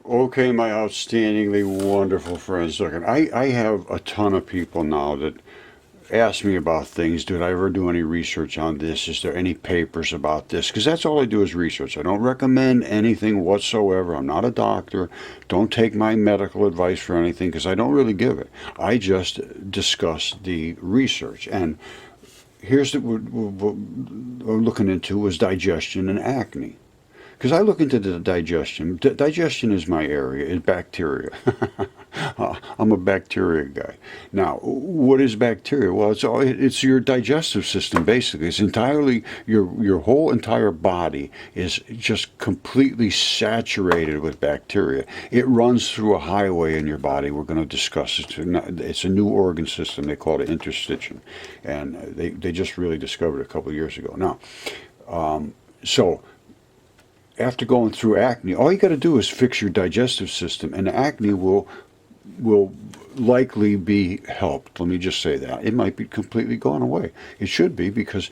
Okay, my outstandingly wonderful friends. Look, I have a ton of people now that ask me about things. Did I ever do any research on this? Is there any papers about this? Because that's all I do is research. I don't recommend anything whatsoever. I'm not a doctor. Don't take my medical advice for anything because I don't really give it. I just discuss the research. And here's what we're looking into was digestion and acne. Because I look into the digestion. Digestion is my area, is bacteria. I'm a bacteria guy. Now, what is bacteria? Well, it's your digestive system basically. It's entirely your whole entire body is just completely saturated with bacteria. It runs through a highway in your body. We're going to discuss it. It's a new organ system. They call it interstitium, and they just really discovered it a couple of years ago. Now, so after going through acne, all you got to do is fix your digestive system, and acne will likely be helped. Let me just say that. It might be completely gone away. It should be because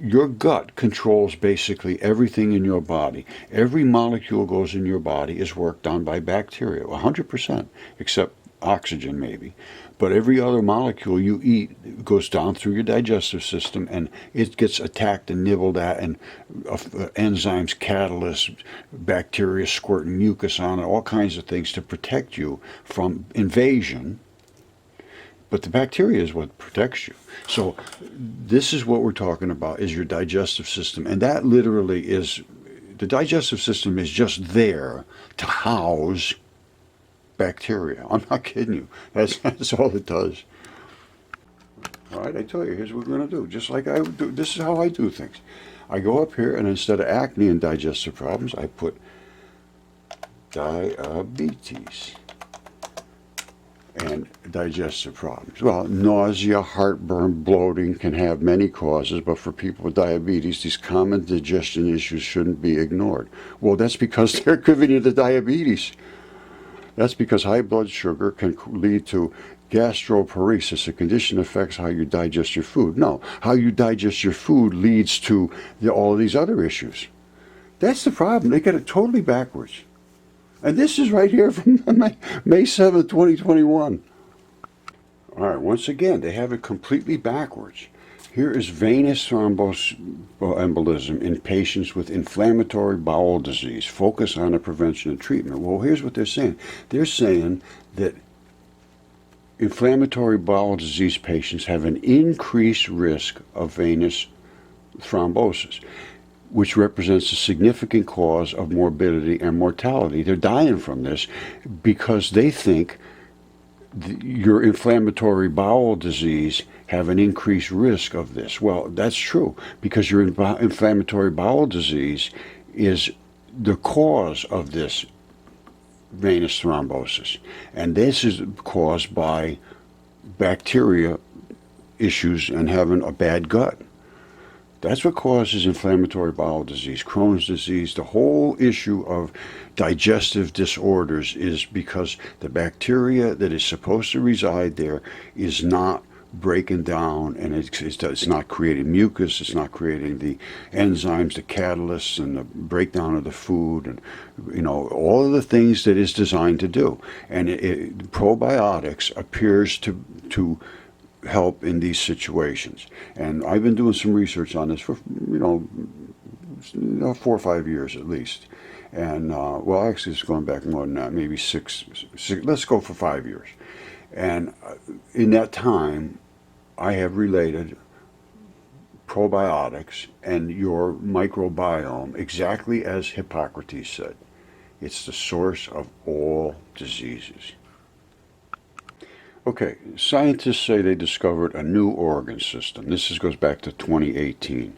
your gut controls basically everything in your body. Every molecule goes in your body is worked on by bacteria, 100%, except oxygen maybe. But every other molecule you eat goes down through your digestive system and it gets attacked and nibbled at, and enzymes, catalysts, bacteria squirting mucus on it, all kinds of things to protect you from invasion. But the bacteria is what protects you. So this is what we're talking about, is your digestive system. And that literally is, the digestive system is just there to house bacteria. I'm not kidding you. That's all it does. All right, I tell you, here's what we're going to do. Just like I do, this is how I do things. I go up here and instead of acne and digestive problems, I put diabetes and digestive problems. Well, nausea, heartburn, bloating can have many causes, but for people with diabetes, these common digestion issues shouldn't be ignored. Well, that's because they're giving you the diabetes. That's because high blood sugar can lead to gastroparesis. A condition that affects how you digest your food. No, how you digest your food leads to all of these other issues. That's the problem. They get it totally backwards. And this is right here from May 7th, 2021. All right, once again, they have it completely backwards. Here is venous thromboembolism in patients with inflammatory bowel disease. Focus on the prevention and treatment. Well, here's what they're saying. They're saying that inflammatory bowel disease patients have an increased risk of venous thrombosis, which represents a significant cause of morbidity and mortality. They're dying from this because they think your inflammatory bowel disease have an increased risk of this. Well, that's true because your inflammatory bowel disease is the cause of this venous thrombosis. And this is caused by bacteria issues and having a bad gut. That's what causes inflammatory bowel disease, Crohn's disease. The whole issue of digestive disorders is because the bacteria that is supposed to reside there is not breaking down, and it's not creating mucus, it's not creating the enzymes, the catalysts, and the breakdown of the food, and all of the things that it's designed to do. And probiotics appears to help in these situations. And I've been doing some research on this for 4 or 5 years at least. And well, actually it's going back more than that, maybe six, let's go for 5 years. And in that time I have related probiotics and your microbiome exactly as Hippocrates said. It's the source of all diseases. Okay, scientists say they discovered a new organ system. This goes back to 2018.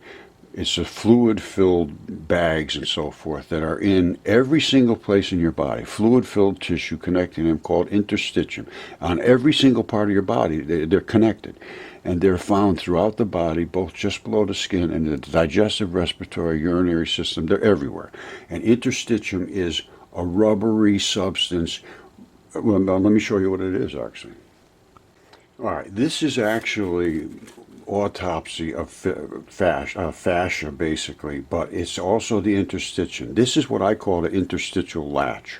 It's a fluid-filled bags and so forth that are in every single place in your body. Fluid-filled tissue connecting them called interstitium. On every single part of your body, they're connected. And they're found throughout the body, both just below the skin and the digestive, respiratory, urinary system. They're everywhere. And interstitium is a rubbery substance. Well, let me show you what it is, actually. All right, this is actually autopsy of fascia, basically, but it's also the interstitium. This is what I call the interstitial latch.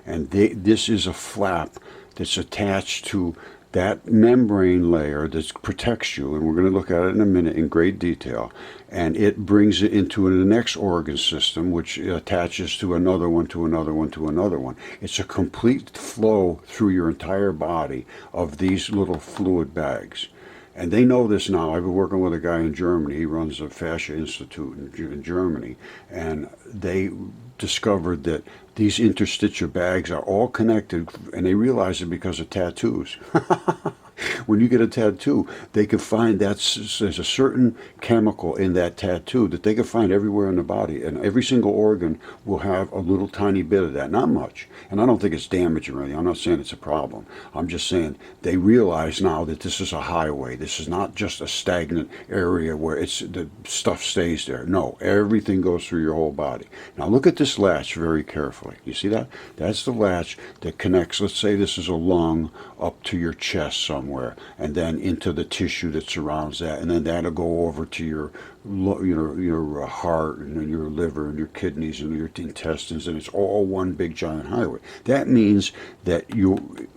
And this is a flap that's attached to that membrane layer that protects you, and we're going to look at it in a minute in great detail, and it brings it into the next organ system, which attaches to another one, to another one, to another one. It's a complete flow through your entire body of these little fluid bags. And they know this now. I've been working with a guy in Germany. He runs a fascia institute in Germany, and they discovered that these interstitial bags are all connected, and they realize it because of tattoos. When you get a tattoo, they can find there's a certain chemical in that tattoo that they can find everywhere in the body, and every single organ will have a little tiny bit of that, not much. And I don't think it's damaging or anything. I'm not saying it's a problem. I'm just saying they realize now that this is a highway. This is not just a stagnant area where the stuff stays there. No, everything goes through your whole body. Now look at this latch very carefully. You see that? That's the latch that connects, let's say this is a lung, up to your chest somewhere, and then into the tissue that surrounds that, and then that'll go over to your heart and your liver and your kidneys and your intestines, and it's all one big giant highway. That means that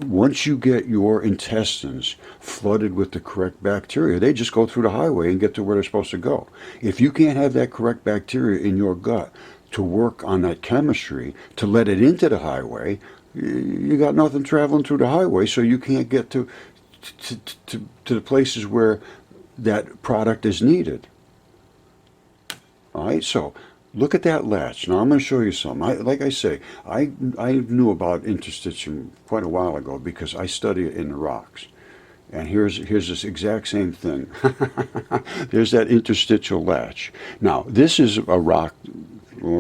once you get your intestines flooded with the correct bacteria, they just go through the highway and get to where they're supposed to go. If you can't have that correct bacteria in your gut to work on that chemistry to let it into the highway, you got nothing traveling through the highway, so you can't get to the places where that product is needed. All right, so look at that latch. Now I'm going to show you something. Like I say, I knew about interstitium quite a while ago because I study it in the rocks. And here's this exact same thing. There's that interstitial latch. Now, this is a rock,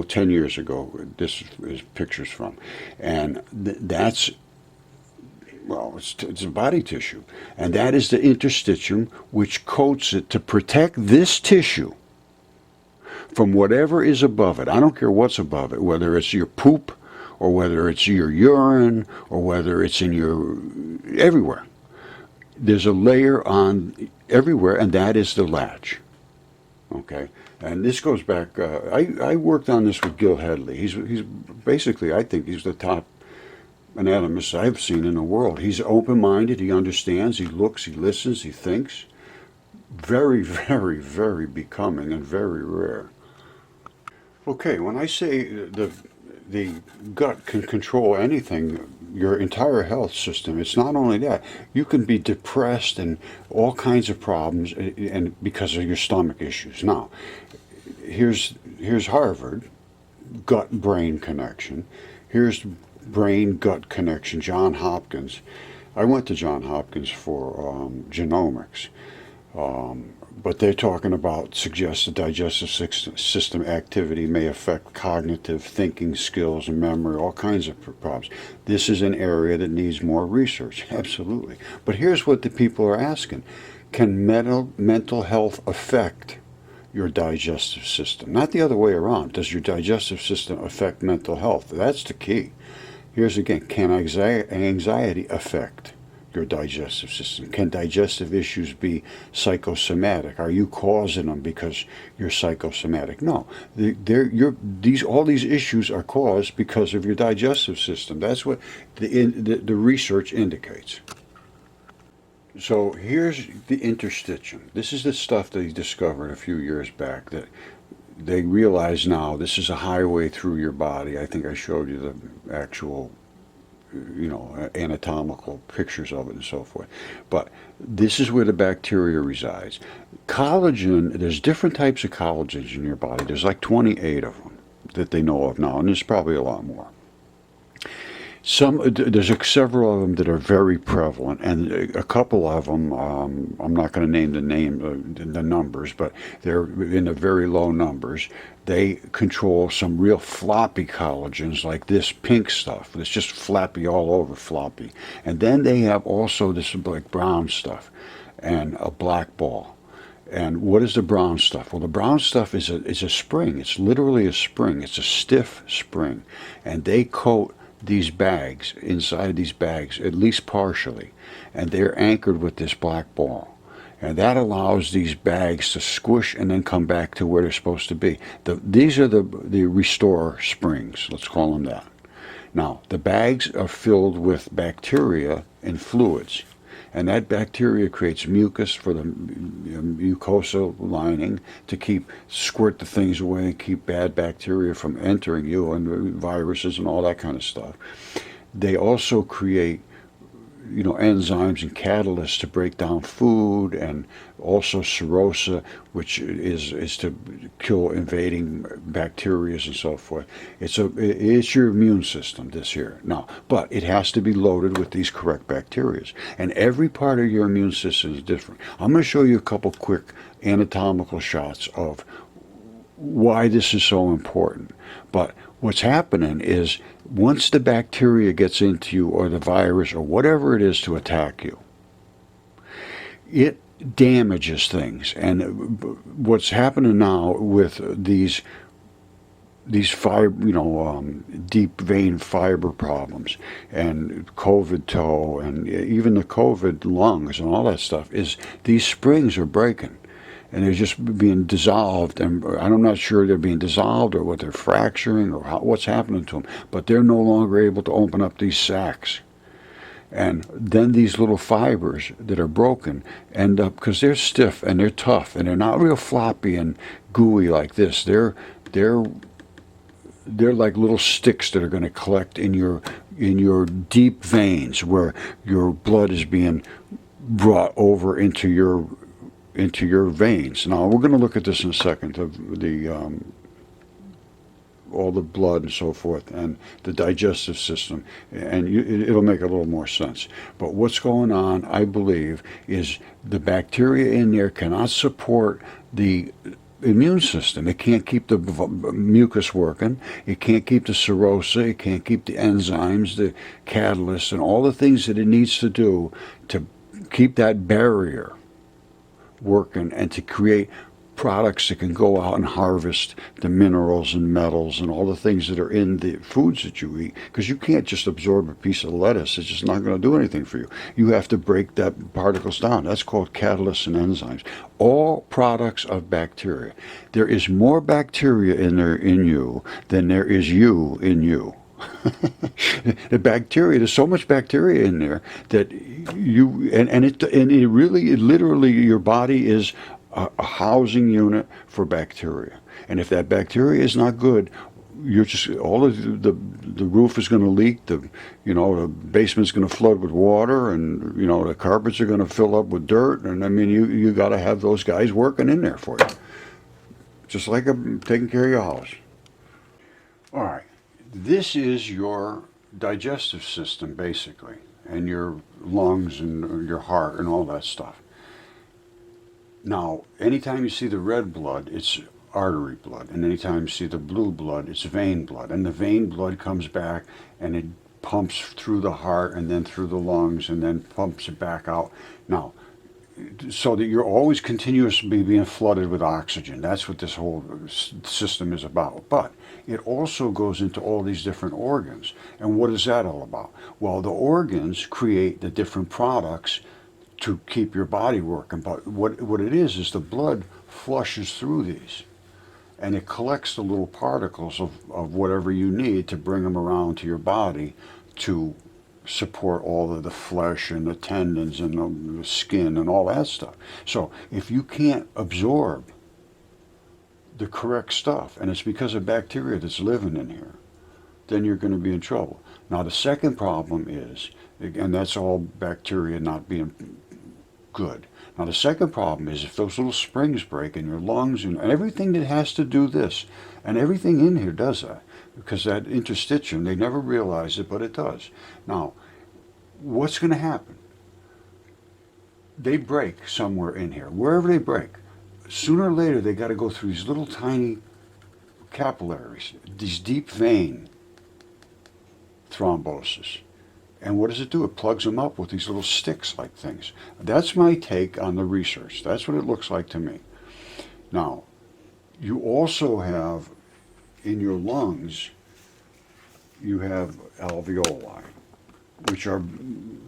10 years ago, this is pictures from. And that's, it's a body tissue. And that is the interstitium, which coats it to protect this tissue from whatever is above it. I don't care what's above it, whether it's your poop or whether it's your urine or whether it's in your, everywhere. There's a layer on everywhere, and that is the latch. Okay, and this goes back. I worked on this with Gil Hedley. He's basically, I think he's the top anatomist I've seen in the world. He's open-minded. He understands. He looks. He listens. He thinks. Very, very, very becoming and very rare. Okay, when I say the gut can control anything, your entire health system, it's not only that. You can be depressed and all kinds of problems and because of your stomach issues. Now, here's Harvard, gut-brain connection. Here's brain-gut connection, John Hopkins. I went to John Hopkins for genomics. But they're talking about suggests the digestive system activity may affect cognitive thinking skills and memory, all kinds of problems. This is an area that needs more research, absolutely. But here's what the people are asking. Can mental health affect your digestive system? Not the other way around. Does your digestive system affect mental health? That's the key. Here's again, can anxiety affect your digestive system? Can digestive issues be psychosomatic? Are you causing them because you're psychosomatic? No, all these issues are caused because of your digestive system. That's what the research indicates. So here's the interstitium. This is the stuff that he discovered a few years back that they realize now this is a highway through your body. I think I showed you the actual anatomical pictures of it and so forth. But this is where the bacteria resides. Collagen, there's different types of collagens in your body. There's like 28 of them that they know of now, and there's probably a lot more. There's several of them that are very prevalent, and a couple of them, I'm not going to name the numbers, but they're in the very low numbers. They control some real floppy collagens, like this pink stuff. It's just flappy all over, floppy. And then they have also this like brown stuff and a black ball. And what is the brown stuff? Well, the brown stuff is a spring. It's literally a spring. It's a stiff spring, and they coat these bags, inside these bags, at least partially, and they're anchored with this black ball. And that allows these bags to squish and then come back to where they're supposed to be. These are the restore springs, let's call them that. Now, the bags are filled with bacteria and fluids. And that bacteria creates mucus for the mucosa lining to squirt the things away and keep bad bacteria from entering you, and viruses and all that kind of stuff. They also create enzymes and catalysts to break down food, and also serosa, which is to kill invading bacteria and so forth. It's your immune system, this here. Now, but it has to be loaded with these correct bacteria. And every part of your immune system is different. I'm going to show you a couple quick anatomical shots of why this is so important. But what's happening is, once the bacteria gets into you, or the virus, or whatever it is to attack you, it damages things. And what's happening now with these fiber, deep vein fiber problems, and COVID toe, and even the COVID lungs and all that stuff, is these springs are breaking. And they're just being dissolved, and I'm not sure they're being dissolved or what they're fracturing or what's happening to them, but they're no longer able to open up these sacs. And then these little fibers that are broken end up, because they're stiff and they're tough and they're not real floppy and gooey like this. They're like little sticks that are going to collect in your deep veins, where your blood is being brought over into your veins. Now, we're going to look at this in a second, of the all the blood and so forth, and the digestive system, and it'll make a little more sense. But what's going on, I believe, is the bacteria in there cannot support the immune system. It can't keep the mucus working. It can't keep the serosa. It can't keep the enzymes, the catalysts, and all the things that it needs to do to keep that barrier working, and to create products that can go out and harvest the minerals and metals and all the things that are in the foods that you eat. Because you can't just absorb a piece of lettuce. It's just not going to do anything for you. You have to break that particles down. That's called catalysts and enzymes. All products of bacteria. There is more bacteria in you than there is you in you. The bacteria, there's so much bacteria in there that it really, literally, your body is a housing unit for bacteria. And if that bacteria is not good, you're just, all of the roof is going to leak, the basement's going to flood with water, and the carpets are going to fill up with dirt. And I mean, you got to have those guys working in there for you, just like taking care of your house. All right. This is your digestive system, basically, and your lungs and your heart and all that stuff. Now, anytime you see the red blood, it's artery blood, and anytime you see the blue blood, it's vein blood. And the vein blood comes back and it pumps through the heart and then through the lungs and then pumps it back out. Now, so that you're always continuously being flooded with oxygen. That's what this whole system is about. But it also goes into all these different organs. And what is that all about? Well, the organs create the different products to keep your body working. But what it is the blood flushes through these, and it collects the little particles of whatever you need to bring them around to your body to support all of the flesh and the tendons and the skin and all that stuff. So if you can't absorb the correct stuff, and it's because of bacteria that's living in here, then you're going to be in trouble. Now, the second problem is, and that's all bacteria not being good. Now, the second problem is, if those little springs break in your lungs and everything that has to do this, and everything in here does that, because that interstitium, they never realize it, but it does. Now, what's going to happen? They break somewhere in here. Wherever they break, sooner or later they got to go through these little tiny capillaries, these deep vein thrombosis. And what does it do? It plugs them up with these little sticks-like things. That's my take on the research. That's what it looks like to me. Now, you also have, in your lungs, you have alveoli, which are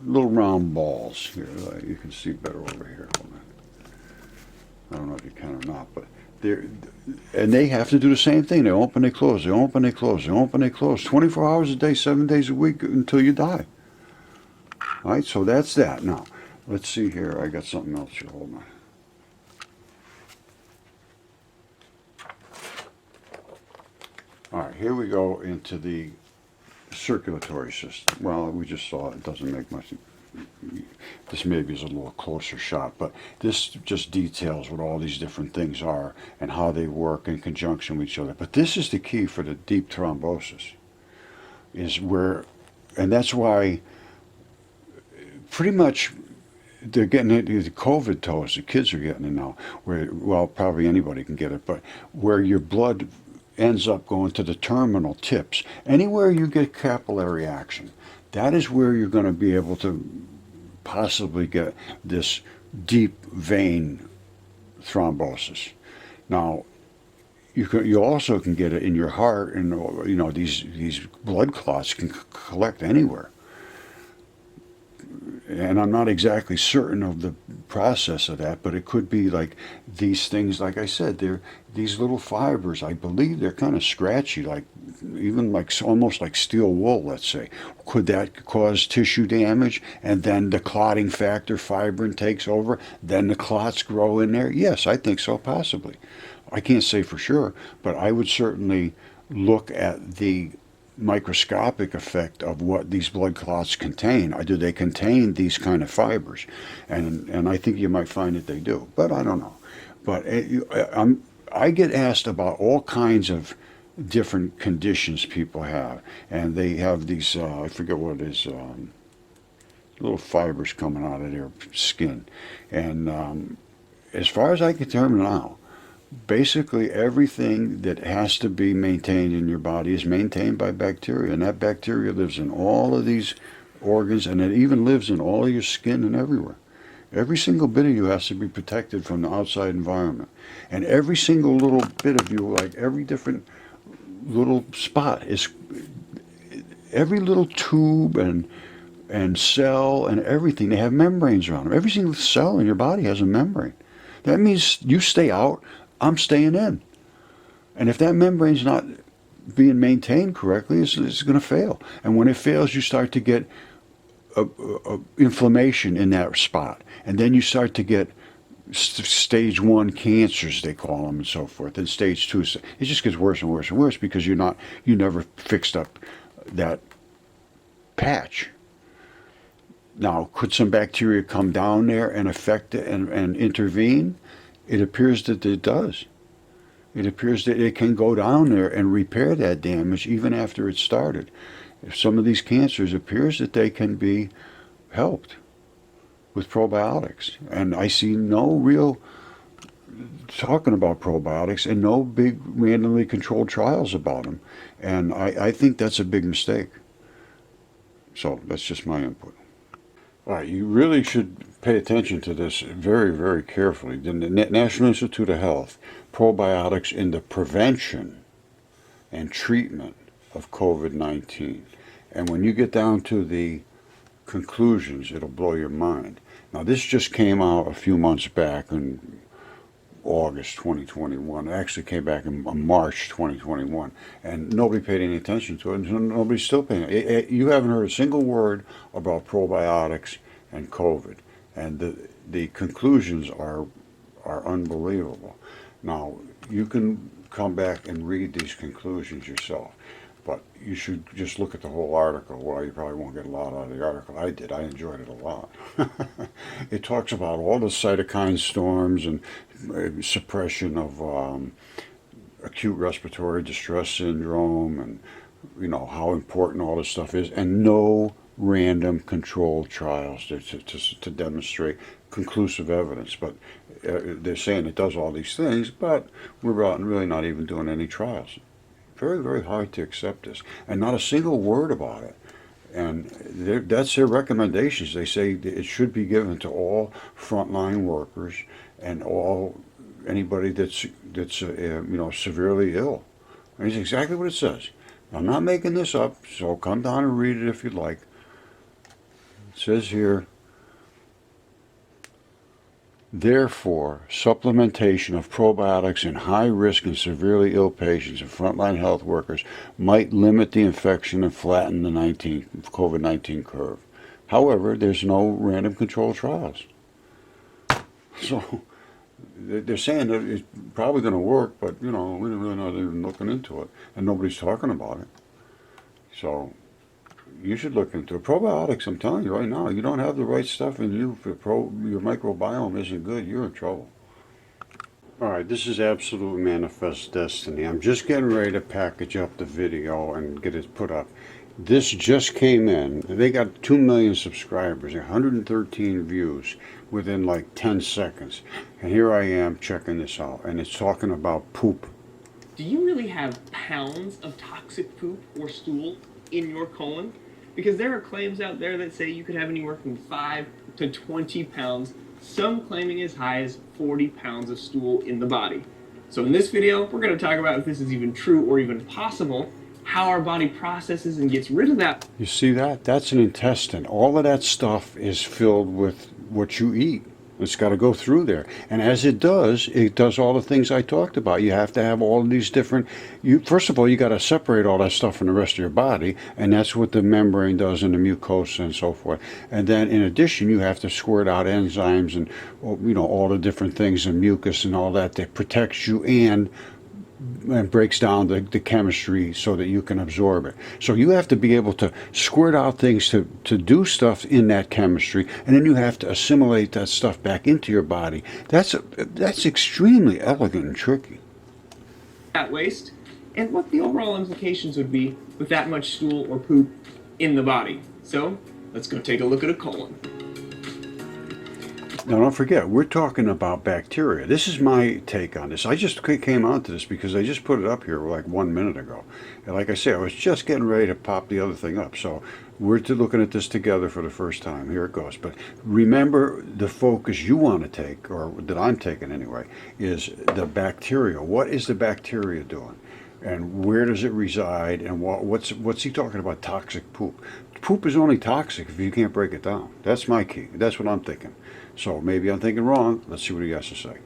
little round balls. Here, you can see better over here. Hold on. I don't know if you can or not, but They're, and they have to do the same thing. They open, they close, they open, they close, they open, they close. 24 hours a day, 7 days a week until you die. All right, so that's that. Now, let's see here. I got something else here. Hold on. All right, here we go into the circulatory system. Well, we just saw it doesn't make much. This maybe is a little closer shot, but this just details what all these different things are and how they work in conjunction with each other. But this is the key for the deep thrombosis, is where, and that's why pretty much they're getting it, the COVID toes, the kids are getting it now, where, well, probably anybody can get it, but where your blood ends up going to the terminal tips. Anywhere you get capillary action, that is where you're going to be able to possibly get this deep vein thrombosis. Now, you also can get it in your heart, and you know these blood clots can collect anywhere. And I'm not exactly certain of the process of that, but it could be like these things, like I said, they're these little fibers, I believe they're kind of scratchy, like even like almost like steel wool, let's say. Could that cause tissue damage, and then the clotting factor, fibrin, takes over, then the clots grow in there? Yes, I think so, possibly. I can't say for sure, but I would certainly look at the microscopic effect of what these blood clots contain. Do they contain these kind of fibers? And I think you might find that they do, but I don't know. But I get asked about all kinds of different conditions people have, and they have these, I forget what it is, little fibers coming out of their skin. And as far as I can determine now, basically everything that has to be maintained in your body is maintained by bacteria, and that bacteria lives in all of these organs, and it even lives in all of your skin and everywhere. Every single bit of you has to be protected from the outside environment, and every single little bit of you, like every different little spot, is every little tube and cell and everything, they have membranes around them. Every single cell in your body has a membrane. That means you stay out, I'm staying in. And if that membrane's not being maintained correctly, it's going to fail. And when it fails, you start to get inflammation in that spot. And then you start to get stage 1 cancers, they call them, and so forth. And stage 2, it just gets worse and worse and worse because you never fixed up that patch. Now, could some bacteria come down there and affect it and intervene? It appears that it does. It appears that it can go down there and repair that damage even after it started. If some of these cancers, appears that they can be helped with probiotics. And I see no real talking about probiotics and no big randomly controlled trials about them. And I think that's a big mistake. So that's just my input. All right, you really should pay attention to this very, very carefully. The National Institute of Health, probiotics in the prevention and treatment of COVID-19. And when you get down to the conclusions, it'll blow your mind. Now, this just came out a few months back in August 2021. It actually came back in March 2021, and nobody paid any attention to it, and nobody's still paying it. You haven't heard a single word about probiotics and COVID, and the conclusions are unbelievable. Now, you can come back and read these conclusions yourself, but you should just look at the whole article. Well, you probably won't get a lot out of the article. I did. I enjoyed it a lot. It talks about all the cytokine storms and suppression of acute respiratory distress syndrome, and how important all this stuff is, and no random controlled trials to demonstrate conclusive evidence. But they're saying it does all these things, but we're really not even doing any trials. Very, very hard to accept this, and not a single word about it. And that's their recommendations. They say it should be given to all frontline workers and anybody that's severely ill. And it's exactly what it says. I'm not making this up, so come down and read it if you'd like. It says here, Therefore, supplementation of probiotics in high-risk and severely ill patients and frontline health workers might limit the infection and flatten the COVID-19 curve. However, there's no random control trials. So they're saying that it's probably going to work, but we're really not even looking into it, and nobody's talking about it. So you should look into it. Probiotics, I'm telling you right now, you don't have the right stuff in you. If your microbiome isn't good, you're in trouble. All right, this is Absolute Manifest Destiny. I'm just getting ready to package up the video and get it put up. This just came in. They got 2 million subscribers, 113 views within like 10 seconds. And here I am checking this out, and it's talking about poop. Do you really have pounds of toxic poop or stool in your colon? Because there are claims out there that say you could have anywhere from 5 to 20 pounds, some claiming as high as 40 pounds of stool in the body. So in this video, we're going to talk about if this is even true or even possible, how our body processes and gets rid of that. You see that? That's an intestine. All of that stuff is filled with what you eat. It's got to go through there. And as it does all the things I talked about. You have to have all of these different, first of all, you got to separate all that stuff from the rest of your body, and that's what the membrane does and the mucosa and so forth. And then in addition, you have to squirt out enzymes and, all the different things and mucus and all that protects you and breaks down the chemistry so that you can absorb it. So you have to be able to squirt out things to do stuff in that chemistry, and then you have to assimilate that stuff back into your body. That's extremely elegant and tricky. That waste, and what the overall implications would be with that much stool or poop in the body. So let's go take a look at a colon. Now, don't forget, we're talking about bacteria. This is my take on this. I just came onto this because I just put it up here like 1 minute ago. And like I say, I was just getting ready to pop the other thing up. So we're looking at this together for the first time. Here it goes. But remember, the focus you want to take, or that I'm taking anyway, is the bacteria. What is the bacteria doing? And where does it reside? And what's he talking about? Toxic poop. Poop is only toxic if you can't break it down. That's my key. That's what I'm thinking. So maybe I'm thinking wrong. Let's see what he has to say.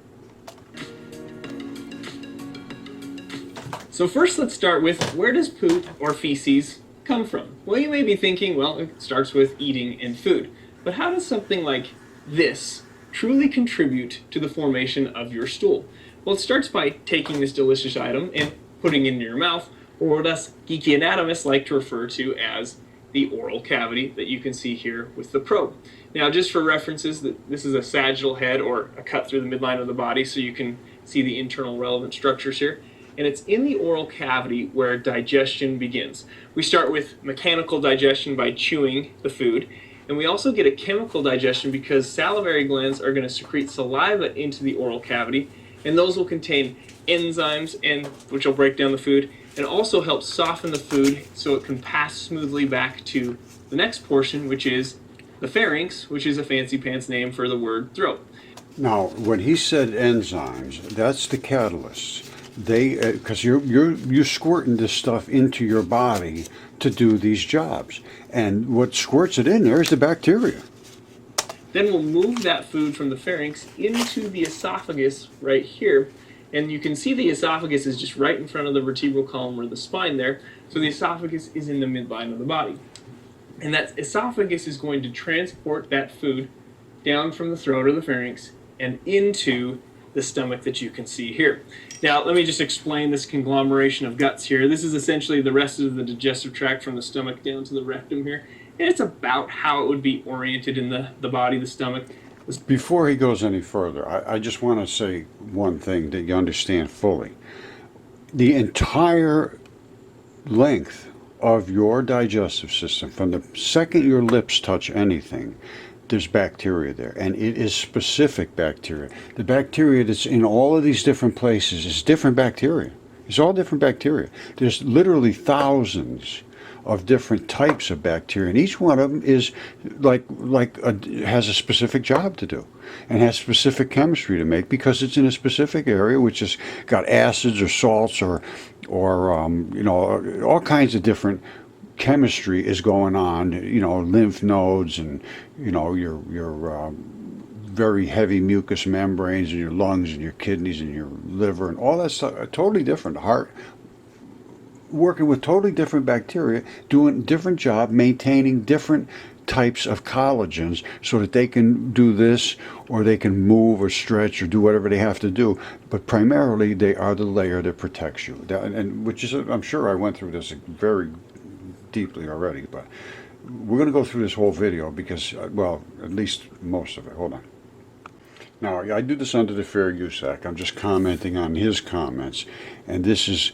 So first let's start with, where does poop or feces come from? Well, you may be thinking, well, it starts with eating and food. But how does something like this truly contribute to the formation of your stool? Well, it starts by taking this delicious item and putting it in your mouth, or what us geeky anatomists like to refer to as the oral cavity that you can see here with the probe. Now, just for references, this is a sagittal head, or a cut through the midline of the body, so you can see the internal relevant structures here. And it's in the oral cavity where digestion begins. We start with mechanical digestion by chewing the food, and we also get a chemical digestion because salivary glands are going to secrete saliva into the oral cavity, and those will contain enzymes which will break down the food, and also help soften the food so it can pass smoothly back to the next portion, which is the pharynx, which is a fancy pants name for the word throat. Now, when he said enzymes, that's the catalysts. Because you're squirting this stuff into your body to do these jobs, and what squirts it in there is the bacteria. Then we'll move that food from the pharynx into the esophagus right here. And you can see the esophagus is just right in front of the vertebral column or the spine there. So the esophagus is in the midline of the body. And that esophagus is going to transport that food down from the throat or the pharynx and into the stomach that you can see here. Now, let me just explain this conglomeration of guts here. This is essentially the rest of the digestive tract from the stomach down to the rectum here. And it's about how it would be oriented in the body, the stomach. Before he goes any further, I just want to say one thing that you understand fully. The entire length of your digestive system, from the second your lips touch anything, there's bacteria there, and it is specific bacteria. The bacteria that's in all of these different places is different bacteria. It's all different bacteria. There's literally thousands of different types of bacteria, and each one of them is has a specific job to do and has specific chemistry to make because it's in a specific area which has got acids or salts or all kinds of different chemistry is going on, lymph nodes and your very heavy mucous membranes in your lungs and your kidneys and your liver and all that stuff. Totally different. Heart working with totally different bacteria, doing a different job, maintaining different types of collagens so that they can do this, or they can move or stretch or do whatever they have to do. But primarily, they are the layer that protects you. And which is, I'm sure I went through this very deeply already, but we're going to go through this whole video because, well, at least most of it. Hold on. Now, I do this under the Fair Use Act. I'm just commenting on his comments. And this is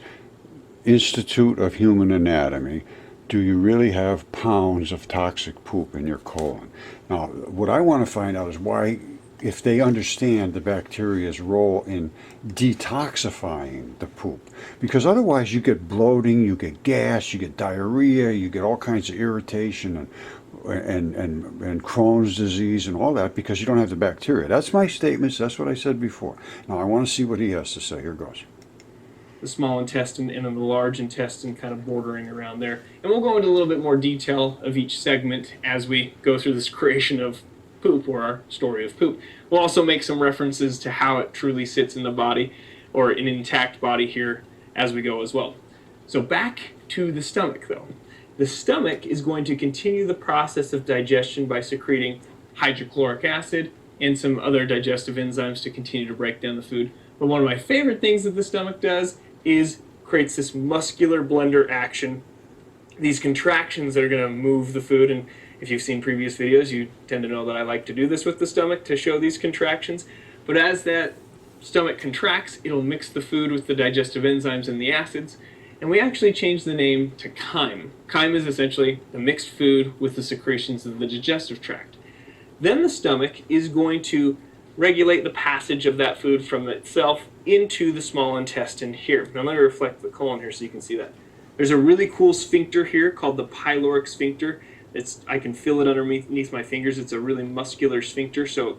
Institute of Human Anatomy. Do you really have pounds of toxic poop in your colon? Now, what I want to find out is why, if they understand the bacteria's role in detoxifying the poop. Because otherwise you get bloating, you get gas, you get diarrhea, you get all kinds of irritation and Crohn's disease and all that because you don't have the bacteria. That's my statements. That's what I said before. Now I want to see what he has to say. Here goes. The small intestine and then the large intestine kind of bordering around there. And we'll go into a little bit more detail of each segment as we go through this creation of poop, or our story of poop. We'll also make some references to how it truly sits in the body, or an intact body here as we go as well. So back to the stomach though. The stomach is going to continue the process of digestion by secreting hydrochloric acid and some other digestive enzymes to continue to break down the food. But one of my favorite things that the stomach does is creates this muscular blender action, these contractions that are going to move the food. And if you've seen previous videos, you tend to know that I like to do this with the stomach to show these contractions. But as that stomach contracts, it'll mix the food with the digestive enzymes and the acids. And we actually changed the name to chyme. Chyme is essentially the mixed food with the secretions of the digestive tract. Then the stomach is going to regulate the passage of that food from itself into the small intestine here. Now I'm going to reflect the colon here so you can see that. There's a really cool sphincter here called the pyloric sphincter. I can feel it underneath my fingers. It's a really muscular sphincter, so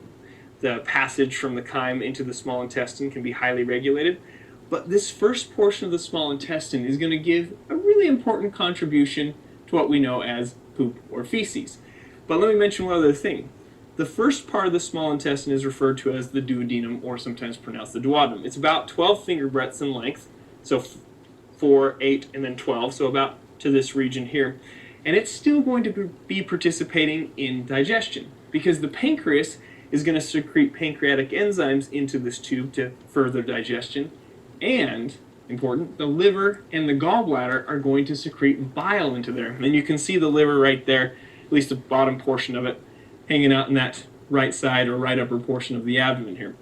the passage from the chyme into the small intestine can be highly regulated. But this first portion of the small intestine is going to give a really important contribution to what we know as poop or feces. But let me mention one other thing. The first part of the small intestine is referred to as the duodenum, or sometimes pronounced the duodenum. It's about 12 finger breadths in length, so 4, 8, and then 12, so about to this region here. And it's still going to be participating in digestion because the pancreas is going to secrete pancreatic enzymes into this tube to further digestion. And, important, the liver and the gallbladder are going to secrete bile into there. And you can see the liver right there, at least the bottom portion of it, hanging out in that right side or right upper portion of the abdomen here.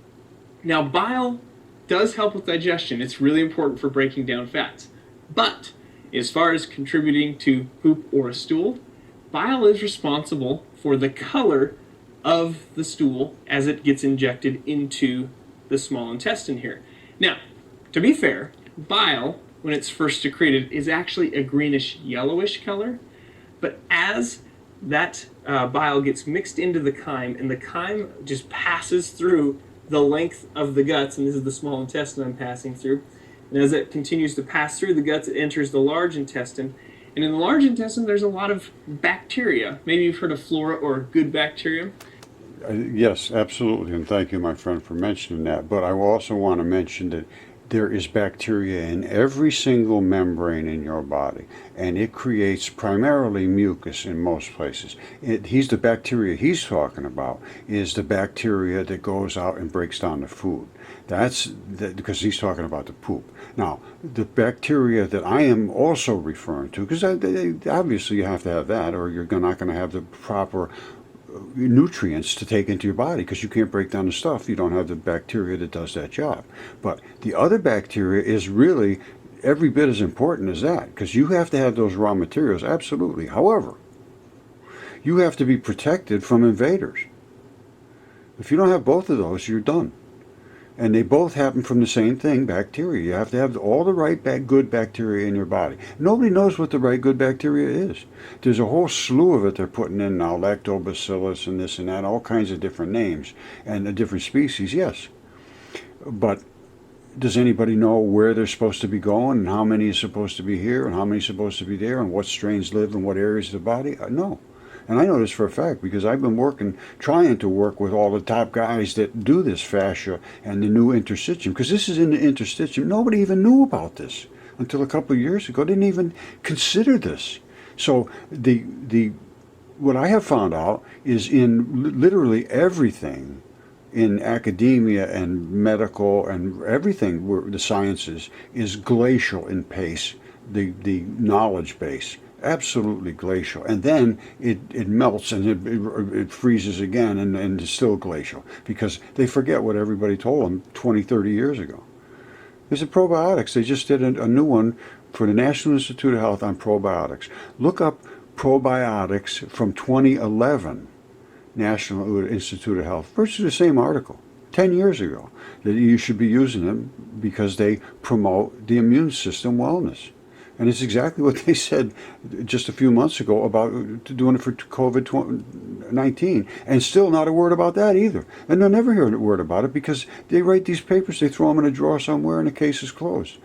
Now, bile does help with digestion. It's really important for breaking down fats. But as far as contributing to poop or a stool, bile is responsible for the color of the stool as it gets injected into the small intestine here. Now, to be fair, bile, when it's first secreted, is actually a greenish yellowish color. But as that bile gets mixed into the chyme, and the chyme just passes through the length of the guts, and this is the small intestine I'm passing through, and as it continues to pass through the guts, it enters the large intestine, and in the large intestine there's a lot of bacteria. Maybe you've heard of flora or good bacteria. Yes, absolutely, and thank you, my friend, for mentioning that. But I also want to mention that there is bacteria in every single membrane in your body, and it creates primarily mucus in most places. The bacteria he's talking about is the bacteria that goes out and breaks down the food. Because he's talking about the poop. Now, the bacteria that I am also referring to, because obviously you have to have that, or you're not going to have the proper nutrients to take into your body, because you can't break down the stuff. You don't have the bacteria that does that job. But the other bacteria is really every bit as important as that, because you have to have those raw materials, absolutely. However, you have to be protected from invaders. If you don't have both of those, you're done. And they both happen from the same thing, bacteria. You have to have all the right good bacteria in your body. Nobody knows what the right good bacteria is. There's a whole slew of it they're putting in now, lactobacillus and this and that, all kinds of different names and different species, yes. But does anybody know where they're supposed to be going, and how many is supposed to be here, and how many is supposed to be there, and what strains live in what areas of the body? No. And I know this for a fact because I've been trying to work with all the top guys that do this fascia and the new interstitium, because this is in the interstitium. Nobody even knew about this until a couple of years ago. Didn't even consider this. So the what I have found out is in literally everything in academia and medical and everything where the sciences is glacial in pace, the knowledge base. Absolutely glacial. And then it melts and it freezes again and it's still glacial because they forget what everybody told them 20, 30 years ago. There's the probiotics. They just did a new one for the National Institute of Health on probiotics. Look up probiotics from 2011, National Institute of Health, virtually the same article, 10 years ago, that you should be using them because they promote the immune system wellness. And it's exactly what they said just a few months ago about doing it for COVID-19. And still not a word about that either. And they'll never hear a word about it because they write these papers, they throw them in a drawer somewhere and the case is closed.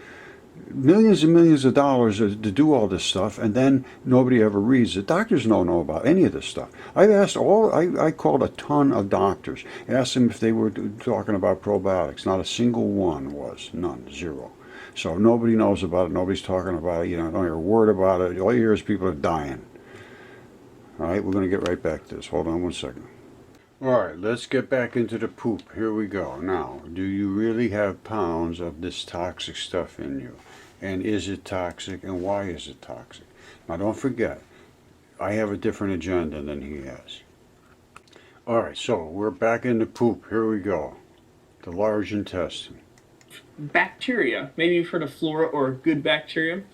Millions and millions of dollars to do all this stuff, and then nobody ever reads it. Doctors don't know about any of this stuff. I've asked I called a ton of doctors, asked them if they were talking about probiotics. Not a single one was. None. Zero. So nobody knows about it. Nobody's talking about it. You know, don't hear a word about it. All you hear is people are dying. All right, we're going to get right back to this. Hold on one second. All right, let's get back into the poop. Here we go. Now, do you really have pounds of this toxic stuff in you? And is it toxic, and why is it toxic? Now, don't forget, I have a different agenda than he has. All right, so we're back into poop. Here we go. The large intestine. Bacteria. Maybe you've heard of flora or good bacteria.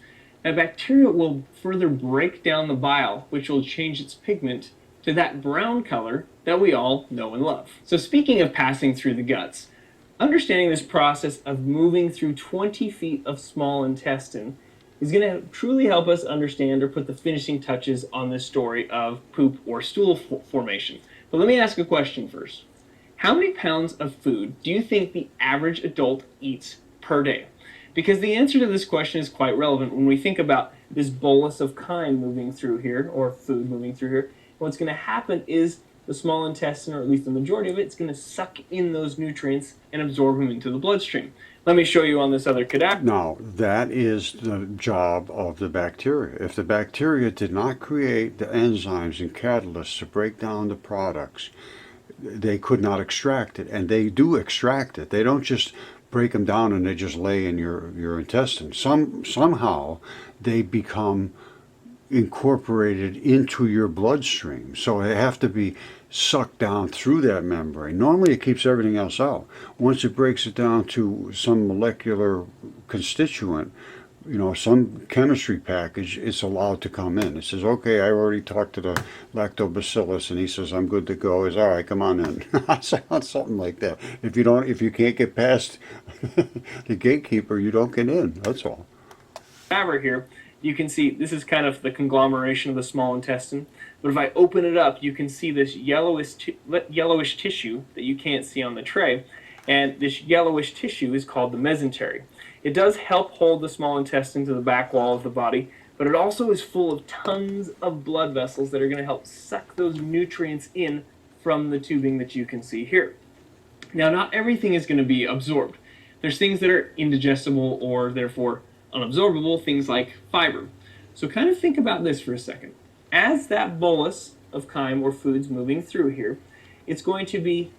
Now, bacteria will further break down the bile, which will change its pigment to that brown color that we all know and love. So speaking of passing through the guts, understanding this process of moving through 20 feet of small intestine is going to truly help us understand or put the finishing touches on this story of poop or stool formation. But let me ask a question first. How many pounds of food do you think the average adult eats per day? Because the answer to this question is quite relevant when we think about this bolus of chyme moving through here, or food moving through here. What's going to happen is the small intestine, or at least the majority of it, is going to suck in those nutrients and absorb them into the bloodstream. Let me show you on this other cadaver. Now, that is the job of the bacteria. If the bacteria did not create the enzymes and catalysts to break down the products, they could not extract it. And they do extract it. They don't just break them down and they just lay in your intestine. Somehow they become incorporated into your bloodstream. So they have to be sucked down through that membrane. Normally it keeps everything else out. Once it breaks it down to some molecular constituent, you know, some chemistry package, it's allowed to come in. It says, okay, I already talked to the lactobacillus and he says I'm good to go. It's all right, come on in. Something like that. If you can't get past the gatekeeper, you don't get in. That's all. Over here, you can see this is kind of the conglomeration of the small intestine. But if I open it up, you can see this yellowish tissue that you can't see on the tray. And this yellowish tissue is called the mesentery. It does help hold the small intestine to the back wall of the body, but it also is full of tons of blood vessels that are going to help suck those nutrients in from the tubing that you can see here. Now, not everything is going to be absorbed. There's things that are indigestible or therefore unabsorbable, things like fiber. So kind of think about this for a second. As that bolus of chyme or foods moving through here, it's going to be,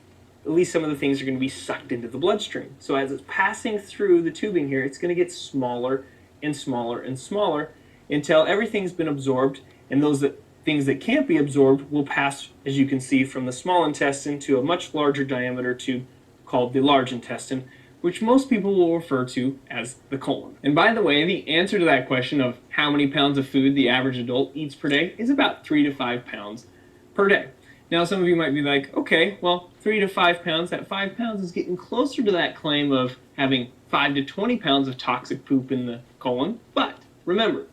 at least some of the things are going to be sucked into the bloodstream. So as it's passing through the tubing here, it's going to get smaller and smaller and smaller until everything's been absorbed, and those things that can't be absorbed will pass, as you can see, from the small intestine to a much larger diameter tube called the large intestine, which most people will refer to as the colon. And by the way, the answer to that question of how many pounds of food the average adult eats per day is about 3 to 5 pounds per day. Now, some of you might be like, okay, well, 3 to 5 pounds, that 5 pounds is getting closer to that claim of having 5 to 20 pounds of toxic poop in the colon. But remember,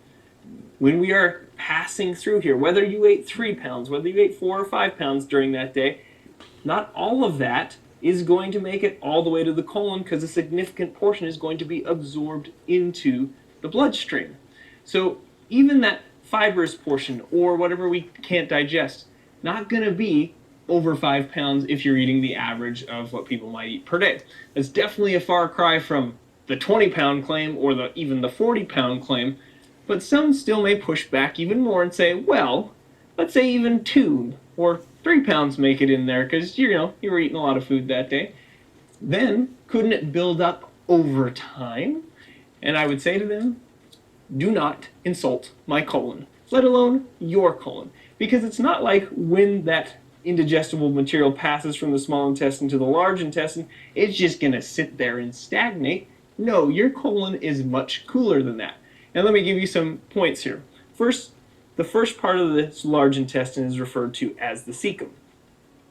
when we are passing through here, whether you ate 3 pounds, whether you ate 4 or 5 pounds during that day, not all of that is going to make it all the way to the colon, because a significant portion is going to be absorbed into the bloodstream. So even that fibrous portion or whatever we can't digest, not going to be over 5 pounds if you're eating the average of what people might eat per day. That's definitely a far cry from the 20-pound claim or even the 40-pound claim, but some still may push back even more and say, well, let's say even 2 or 3 pounds make it in there because, you were eating a lot of food that day. Then, couldn't it build up over time? And I would say to them, do not insult my colon, let alone your colon. Because it's not like when that indigestible material passes from the small intestine to the large intestine, it's just going to sit there and stagnate. No, your colon is much cooler than that. And let me give you some points here. First, the first part of this large intestine is referred to as the cecum.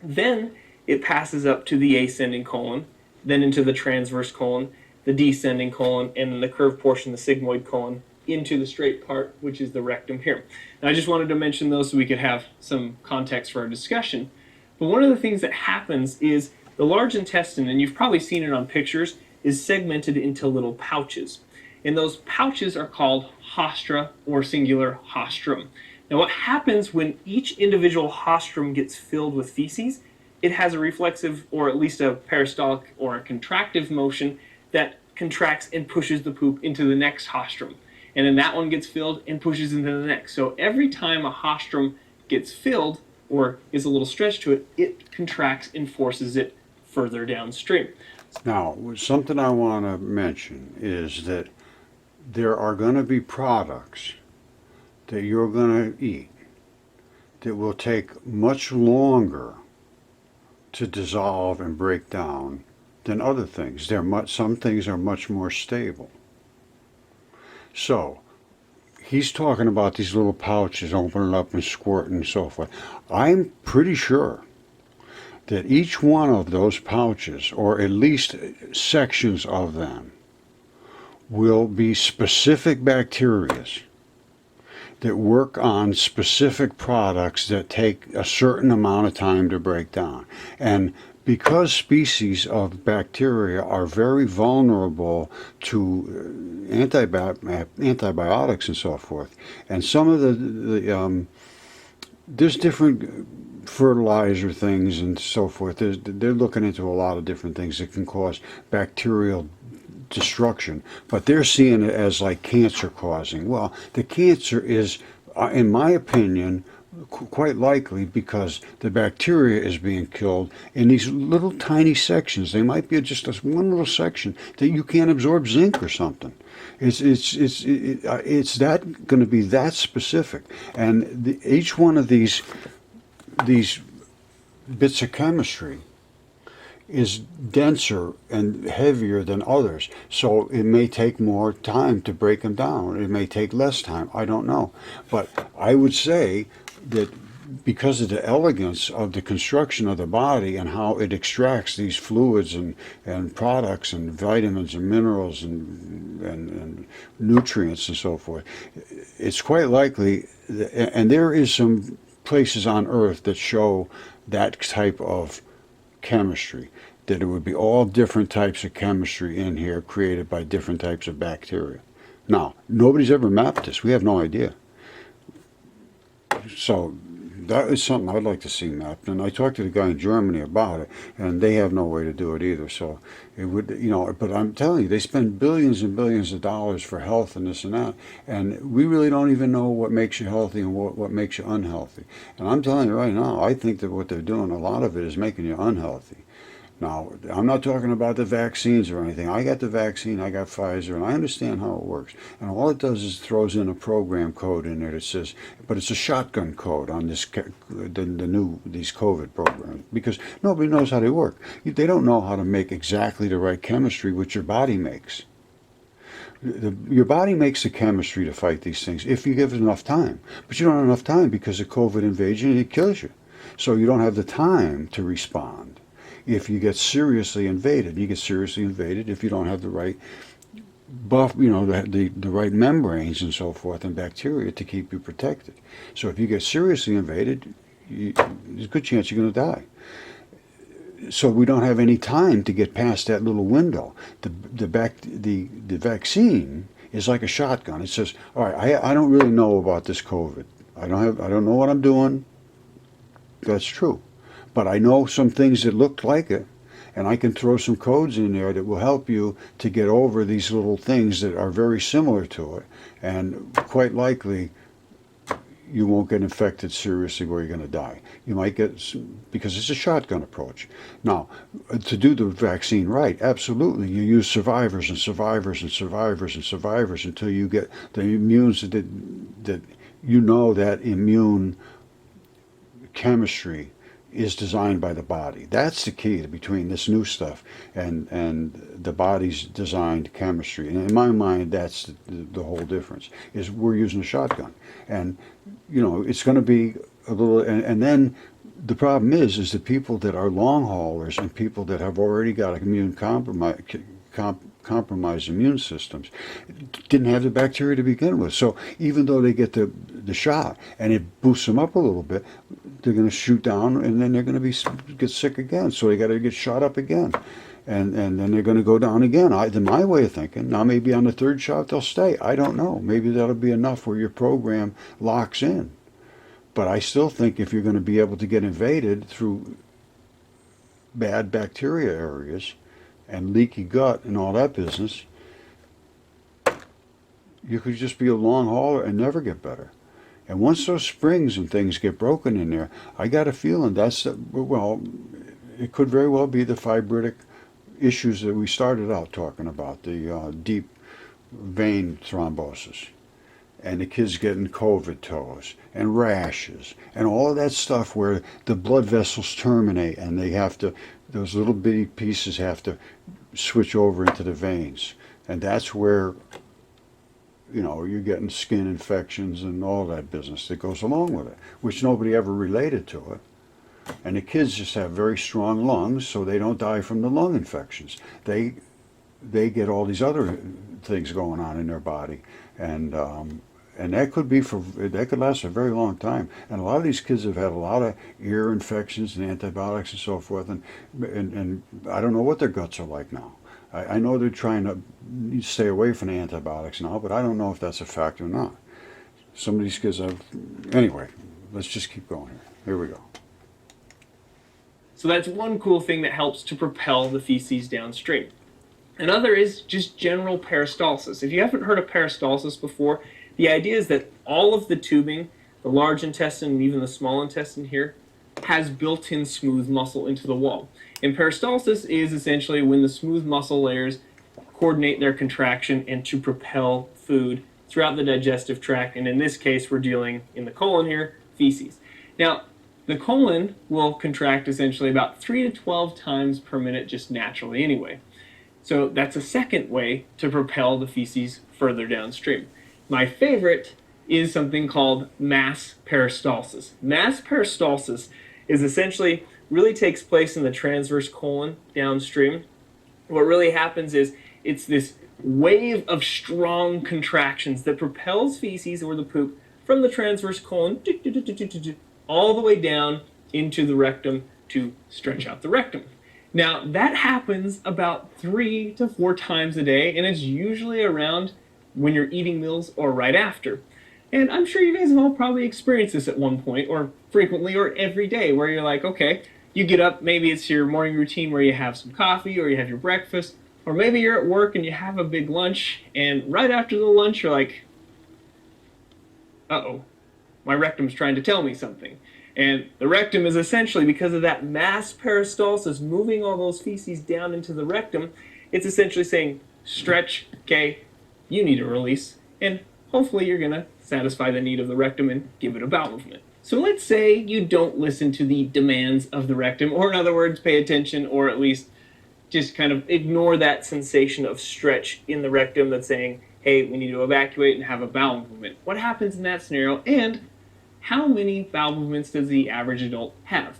Then it passes up to the ascending colon, then into the transverse colon, the descending colon, and then the curved portion, the sigmoid colon, into the straight part, which is the rectum here. And I just wanted to mention those so we could have some context for our discussion. But one of the things that happens is the large intestine, and you've probably seen it on pictures, is segmented into little pouches. And those pouches are called haustra or singular haustrum. Now what happens when each individual haustrum gets filled with feces, it has a reflexive or at least a peristaltic or a contractive motion that contracts and pushes the poop into the next haustrum. And then that one gets filled and pushes into the next. So every time a haustrum gets filled or is a little stretch to it, it contracts and forces it further downstream. Now, something I want to mention is that there are going to be products that you're going to eat that will take much longer to dissolve and break down than other things. Some things are much more stable. So, he's talking about these little pouches opening up and squirting and so forth. I'm pretty sure that each one of those pouches, or at least sections of them, will be specific bacteria that work on specific products that take a certain amount of time to break down. And because species of bacteria are very vulnerable to antibiotics and so forth, and some of there's different fertilizer things and so forth. They're looking into a lot of different things that can cause bacterial destruction, but they're seeing it as like cancer causing. Well, the cancer is, in my opinion, quite likely because the bacteria is being killed in these little tiny sections. They might be just this one little section that you can't absorb zinc or something. It's that going to be that specific, and each one of these bits of chemistry is denser and heavier than others, so it may take more time to break them down. It may take less time. I don't know, but I would say that because of the elegance of the construction of the body and how it extracts these fluids and products and vitamins and minerals and nutrients and so forth, it's quite likely and there is some places on Earth that show that type of chemistry, that it would be all different types of chemistry in here created by different types of bacteria. Now, nobody's ever mapped this. We have no idea. So that is something I'd like to see mapped. And I talked to the guy in Germany about it, and they have no way to do it either. So it would, but I'm telling you, they spend billions and billions of dollars for health and this and that. And we really don't even know what makes you healthy and what makes you unhealthy. And I'm telling you right now, I think that what they're doing, a lot of it is making you unhealthy. Now, I'm not talking about the vaccines or anything. I got the vaccine, I got Pfizer, and I understand how it works. And all it does is throws in a program code in there that says, but it's a shotgun code on this these COVID programs, because nobody knows how they work. They don't know how to make exactly the right chemistry which your body makes. Your body makes the chemistry to fight these things if you give it enough time. But you don't have enough time because of COVID invasion and it kills you. So you don't have the time to respond. If you get seriously invaded, you get seriously invaded if you don't have the right the right membranes and so forth and bacteria to keep you protected. So if you get seriously invaded, there's a good chance you're going to die. So we don't have any time to get past that little window. The vaccine is like a shotgun. It says, all right, I don't really know about this COVID. I don't know what I'm doing. That's true. But I know some things that look like it, and I can throw some codes in there that will help you to get over these little things that are very similar to it. And quite likely, you won't get infected seriously where you're going to die. You might get, because it's a shotgun approach. Now, to do the vaccine right, absolutely, you use survivors and survivors and survivors and survivors until you get the immunes that you know that immune chemistry is designed by the body. That's the key between this new stuff and the body's designed chemistry. And in my mind, that's the whole difference, is we're using a shotgun. And, you know, it's going to be a little, and then the problem is the people that are long haulers and people that have already got immune compromised immune systems didn't have the bacteria to begin with. So even though they get the shot and it boosts them up a little bit, they're going to shoot down and then they're going to get sick again. So they got to get shot up again. And then they're going to go down again. My way of thinking, now maybe on the third shot they'll stay. I don't know. Maybe that'll be enough where your program locks in. But I still think if you're going to be able to get invaded through bad bacteria areas and leaky gut and all that business, you could just be a long hauler and never get better. And once those springs and things get broken in there, I got a feeling well, it could very well be the fibritic issues that we started out talking about, the deep vein thrombosis, and the kids getting COVID toes and rashes and all of that stuff where the blood vessels terminate and they have to, those little bitty pieces have to switch over into the veins. And that's where, you know, you're getting skin infections and all that business that goes along with it, which nobody ever related to it. And the kids just have very strong lungs, so they don't die from the lung infections. They get all these other things going on in their body, and that could last a very long time. And a lot of these kids have had a lot of ear infections and antibiotics and so forth, and I don't know what their guts are like now. I know they're trying to stay away from the antibiotics now, but I don't know if that's a fact or not. Some of these kids have, anyway, let's just keep going here. Here we go. So that's one cool thing that helps to propel the feces downstream. Another is just general peristalsis. If you haven't heard of peristalsis before, the idea is that all of the tubing, the large intestine and even the small intestine here, has built-in smooth muscle into the wall. And peristalsis is essentially when the smooth muscle layers coordinate their contraction and to propel food throughout the digestive tract. And in this case, we're dealing in the colon here, feces. Now, the colon will contract essentially about 3 to 12 times per minute just naturally anyway. So that's a second way to propel the feces further downstream. My favorite is something called mass peristalsis. Mass peristalsis is essentially really takes place in the transverse colon downstream. What really happens is it's this wave of strong contractions that propels feces or the poop from the transverse colon all the way down into the rectum to stretch out the rectum. Now, that happens about 3 to 4 times a day, and it's usually around when you're eating meals or right after. And I'm sure you guys have all probably experienced this at one point, or frequently, or every day, where you're like, okay, you get up, maybe it's your morning routine where you have some coffee or you have your breakfast, or maybe you're at work and you have a big lunch, and right after the lunch you're like, uh-oh, my rectum's trying to tell me something. And the rectum is essentially, because of that mass peristalsis moving all those feces down into the rectum, it's essentially saying, stretch, okay, you need a release, and hopefully you're going to satisfy the need of the rectum and give it a bowel movement. So let's say you don't listen to the demands of the rectum, or in other words, pay attention, or at least just kind of ignore that sensation of stretch in the rectum that's saying, hey, we need to evacuate and have a bowel movement. What happens in that scenario, and how many bowel movements does the average adult have?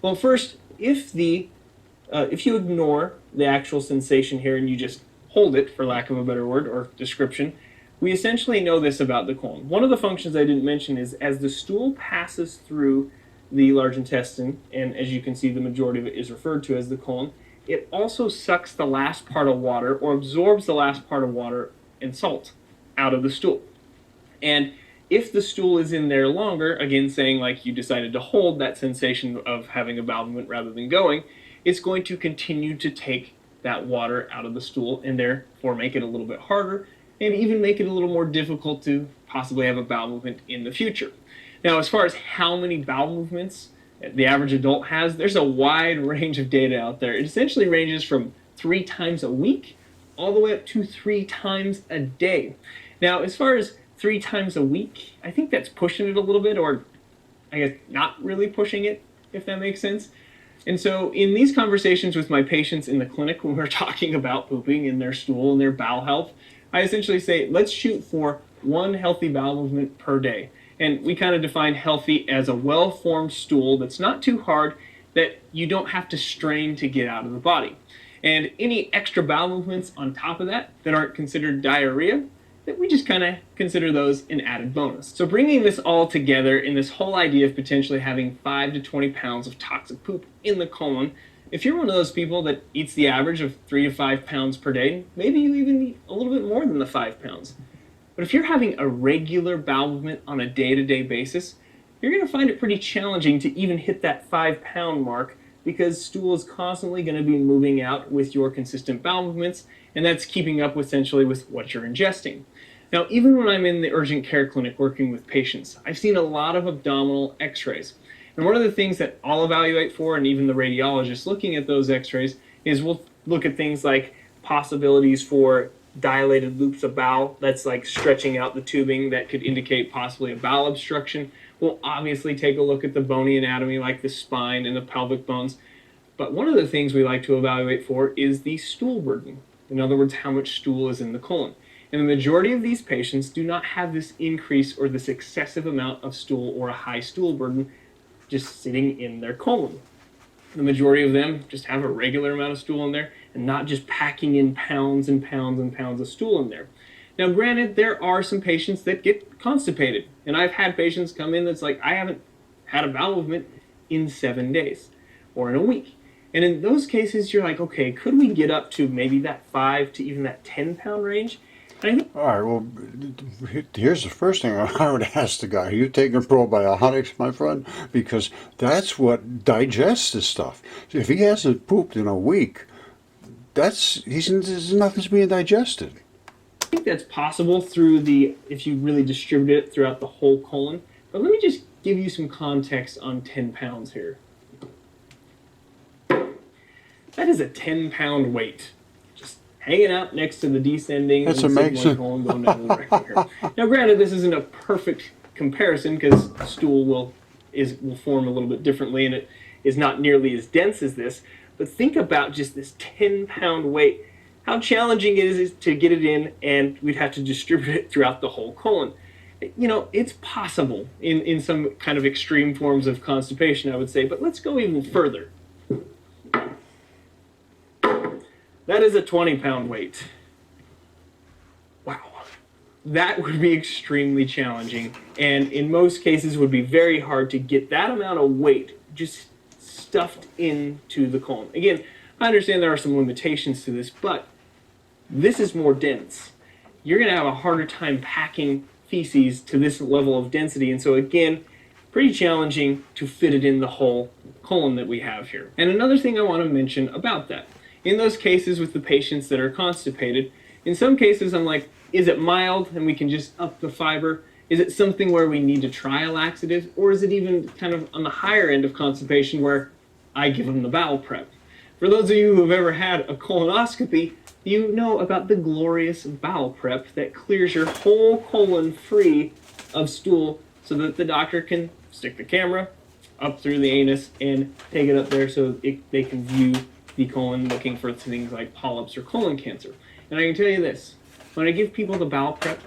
Well, first, if you ignore the actual sensation here and you just hold it, for lack of a better word or description, we essentially know this about the colon. One of the functions I didn't mention is as the stool passes through the large intestine, and as you can see, the majority of it is referred to as the colon, it also sucks the last part of water or absorbs the last part of water and salt out of the stool. And if the stool is in there longer, again saying like you decided to hold that sensation of having a bowel movement rather than going, it's going to continue to take that water out of the stool and therefore make it a little bit harder and even make it a little more difficult to possibly have a bowel movement in the future. Now, as far as how many bowel movements the average adult has, there's a wide range of data out there. It essentially ranges from 3 times a week all the way up to 3 times a day. Now, as far as 3 times a week, I think that's pushing it a little bit, or I guess not really pushing it, if that makes sense. And so in these conversations with my patients in the clinic, when we're talking about pooping in their stool and their bowel health, I essentially say, let's shoot for 1 healthy bowel movement per day. And we kind of define healthy as a well-formed stool that's not too hard, that you don't have to strain to get out of the body. And any extra bowel movements on top of that aren't considered diarrhea, that we just kind of consider those an added bonus. So bringing this all together in this whole idea of potentially having 5 to 20 pounds of toxic poop in the colon, if you're one of those people that eats the average of 3 to 5 pounds per day, maybe you even eat a little bit more than the 5 pounds. But if you're having a regular bowel movement on a day-to-day basis, you're going to find it pretty challenging to even hit that 5-pound mark, because stool is constantly going to be moving out with your consistent bowel movements, and that's keeping up essentially with what you're ingesting. Now, even when I'm in the urgent care clinic working with patients, I've seen a lot of abdominal x-rays. And one of the things that I'll evaluate for, and even the radiologist looking at those x-rays, is we'll look at things like possibilities for dilated loops of bowel, that's like stretching out the tubing that could indicate possibly a bowel obstruction. We'll obviously take a look at the bony anatomy like the spine and the pelvic bones. But one of the things we like to evaluate for is the stool burden. In other words, how much stool is in the colon. And the majority of these patients do not have this increase or this excessive amount of stool or a high stool burden just sitting in their colon. The majority of them just have a regular amount of stool in there and not just packing in pounds and pounds and pounds of stool in there. Now, granted, there are some patients that get constipated. And I've had patients come in that's like, I haven't had a bowel movement in 7 days or in a week. And in those cases, you're like, okay, could we get up to maybe that 5 to even that 10-pound range? All right, well, here's the first thing I would ask the guy. Are you taking probiotics, my friend? Because that's what digests this stuff. If he hasn't pooped in a week, there's nothing's being digested. I think that's possible if you really distribute it throughout the whole colon. But let me just give you some context on 10 pounds here. That is a 10-pound weight. Hanging out next to the descending That's and amazing. colon going down the rectum here. Now, granted, this isn't a perfect comparison because stool will form a little bit differently and it is not nearly as dense as this. But think about just this 10-pound weight, how challenging it is to get it in, and we'd have to distribute it throughout the whole colon. You know, it's possible in some kind of extreme forms of constipation, I would say, but let's go even further. That is a 20-pound weight. Wow. That would be extremely challenging, and in most cases would be very hard to get that amount of weight just stuffed into the colon. Again, I understand there are some limitations to this, but this is more dense. You're going to have a harder time packing feces to this level of density, and so again, pretty challenging to fit it in the whole colon that we have here. And another thing I want to mention about that, in those cases with the patients that are constipated, in some cases I'm like, is it mild and we can just up the fiber? Is it something where we need to try a laxative? Or is it even kind of on the higher end of constipation where I give them the bowel prep? For those of you who have ever had a colonoscopy, you know about the glorious bowel prep that clears your whole colon free of stool so that the doctor can stick the camera up through the anus and take it up there so they can view the colon looking for things like polyps or colon cancer. And I can tell you this, when I give people the bowel prep,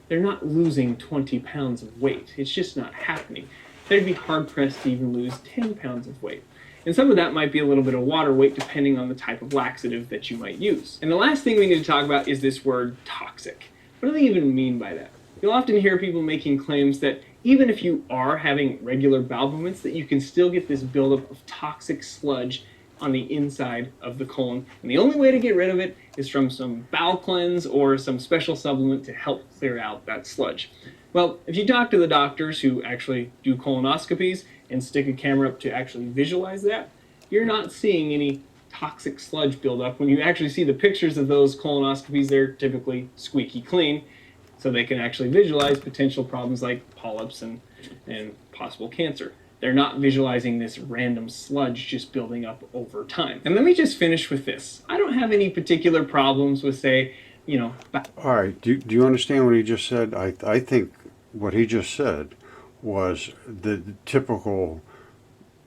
they're not losing 20 pounds of weight. It's just not happening. They'd be hard-pressed to even lose 10 pounds of weight. And some of that might be a little bit of water weight depending on the type of laxative that you might use. And the last thing we need to talk about is this word toxic. What do they even mean by that? You'll often hear people making claims that even if you are having regular bowel movements, that you can still get this buildup of toxic sludge on the inside of the colon. And the only way to get rid of it is from some bowel cleanse or some special supplement to help clear out that sludge. Well, if you talk to the doctors who actually do colonoscopies and stick a camera up to actually visualize that, you're not seeing any toxic sludge buildup. When you actually see the pictures of those colonoscopies, they're typically squeaky clean, so they can actually visualize potential problems like polyps and possible cancer. They're not visualizing this random sludge just building up over time. And let me just finish with this. I don't have any particular problems with, say, All right, do you understand what he just said? I think what he just said was the typical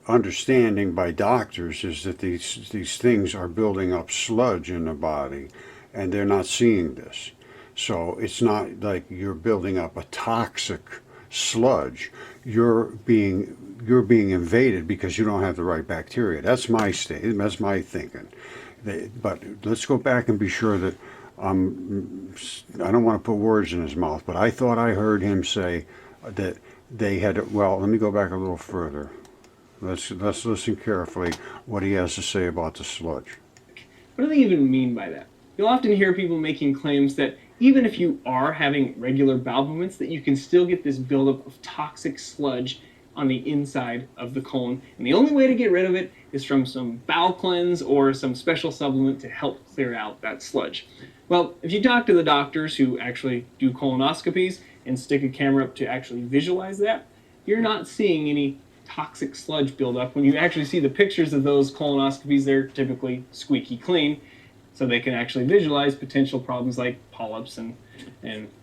understanding by doctors is that these things are building up sludge in the body, and they're not seeing this. So it's not like you're building up a toxic sludge. You're being invaded because you don't have the right bacteria. That's my statement. That's my thinking. But let's go back and be sure that I don't want to put words in his mouth, but I thought I heard him say that they had. Well, let me go back a little further. Let's listen carefully what he has to say about the sludge. What do they even mean by that? You'll often hear people making claims that even if you are having regular bowel movements, that you can still get this buildup of toxic sludge on the inside of the colon. And the only way to get rid of it is from some bowel cleanse or some special supplement to help clear out that sludge. Well, if you talk to the doctors who actually do colonoscopies and stick a camera up to actually visualize that, you're not seeing any toxic sludge buildup. When you actually see the pictures of those colonoscopies, they're typically squeaky clean, so they can actually visualize potential problems like polyps and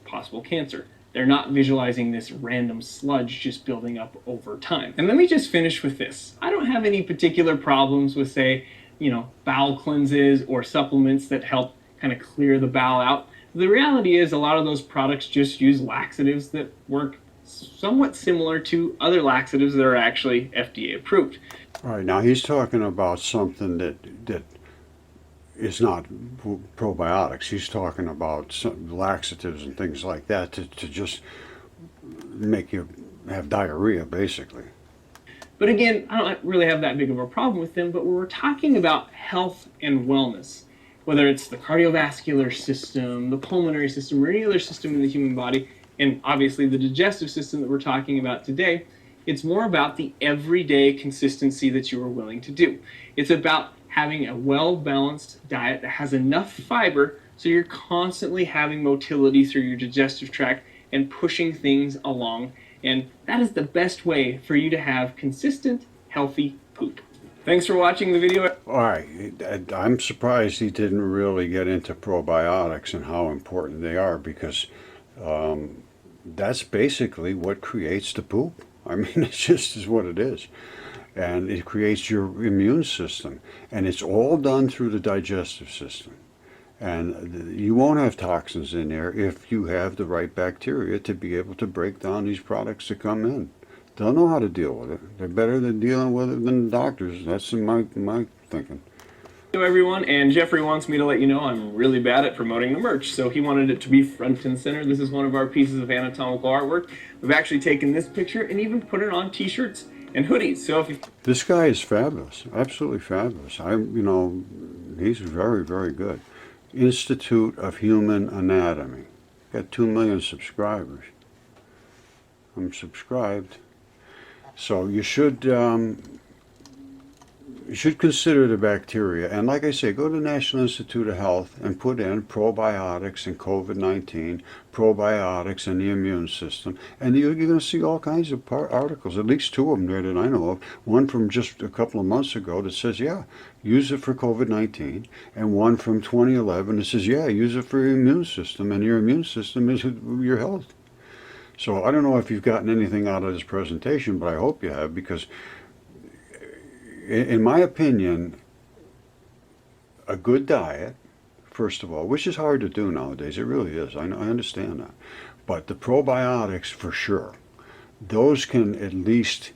possible cancer. They're not visualizing this random sludge just building up over time. And let me just finish with this. I don't have any particular problems with, say, bowel cleanses or supplements that help kind of clear the bowel out. The reality is a lot of those products just use laxatives that work somewhat similar to other laxatives that are actually FDA approved. All right, now he's talking about something that is not probiotics. He's talking about some laxatives and things like that to just make you have diarrhea, basically. But again, I don't really have that big of a problem with them, but when we're talking about health and wellness, whether it's the cardiovascular system, the pulmonary system, or any other system in the human body, and obviously the digestive system that we're talking about today, it's more about the everyday consistency that you are willing to do. It's about having a well-balanced diet that has enough fiber so you're constantly having motility through your digestive tract and pushing things along. And that is the best way for you to have consistent, healthy poop. Thanks for watching the video. All right, I'm surprised he didn't really get into probiotics and how important they are, because that's basically what creates the poop. I mean, it just is what it is. And it creates your immune system. And it's all done through the digestive system. And you won't have toxins in there if you have the right bacteria to be able to break down these products that come in. They'll know how to deal with it. They're better than dealing with it than the doctors. That's my thinking. Hello everyone, and Jeffrey wants me to let you know I'm really bad at promoting the merch, so he wanted it to be front and center. This is one of our pieces of anatomical artwork. We've actually taken this picture and even put it on t-shirts and hoodies. So if you... This guy is fabulous, absolutely fabulous. He's very, very good. Institute of Human Anatomy. Got 2 million subscribers. I'm subscribed. So you should consider the bacteria. And like I say, go to the National Institute of Health and put in probiotics and COVID-19, probiotics and the immune system. And you're going to see all kinds of articles, at least 2 of them there that I know of. One from just a couple of months ago that says, yeah, use it for COVID-19. And one from 2011 that says, yeah, use it for your immune system. And your immune system is your health. So I don't know if you've gotten anything out of this presentation, but I hope you have, because in my opinion, a good diet, first of all, which is hard to do nowadays, it really is, I understand that, but the probiotics for sure, those can at least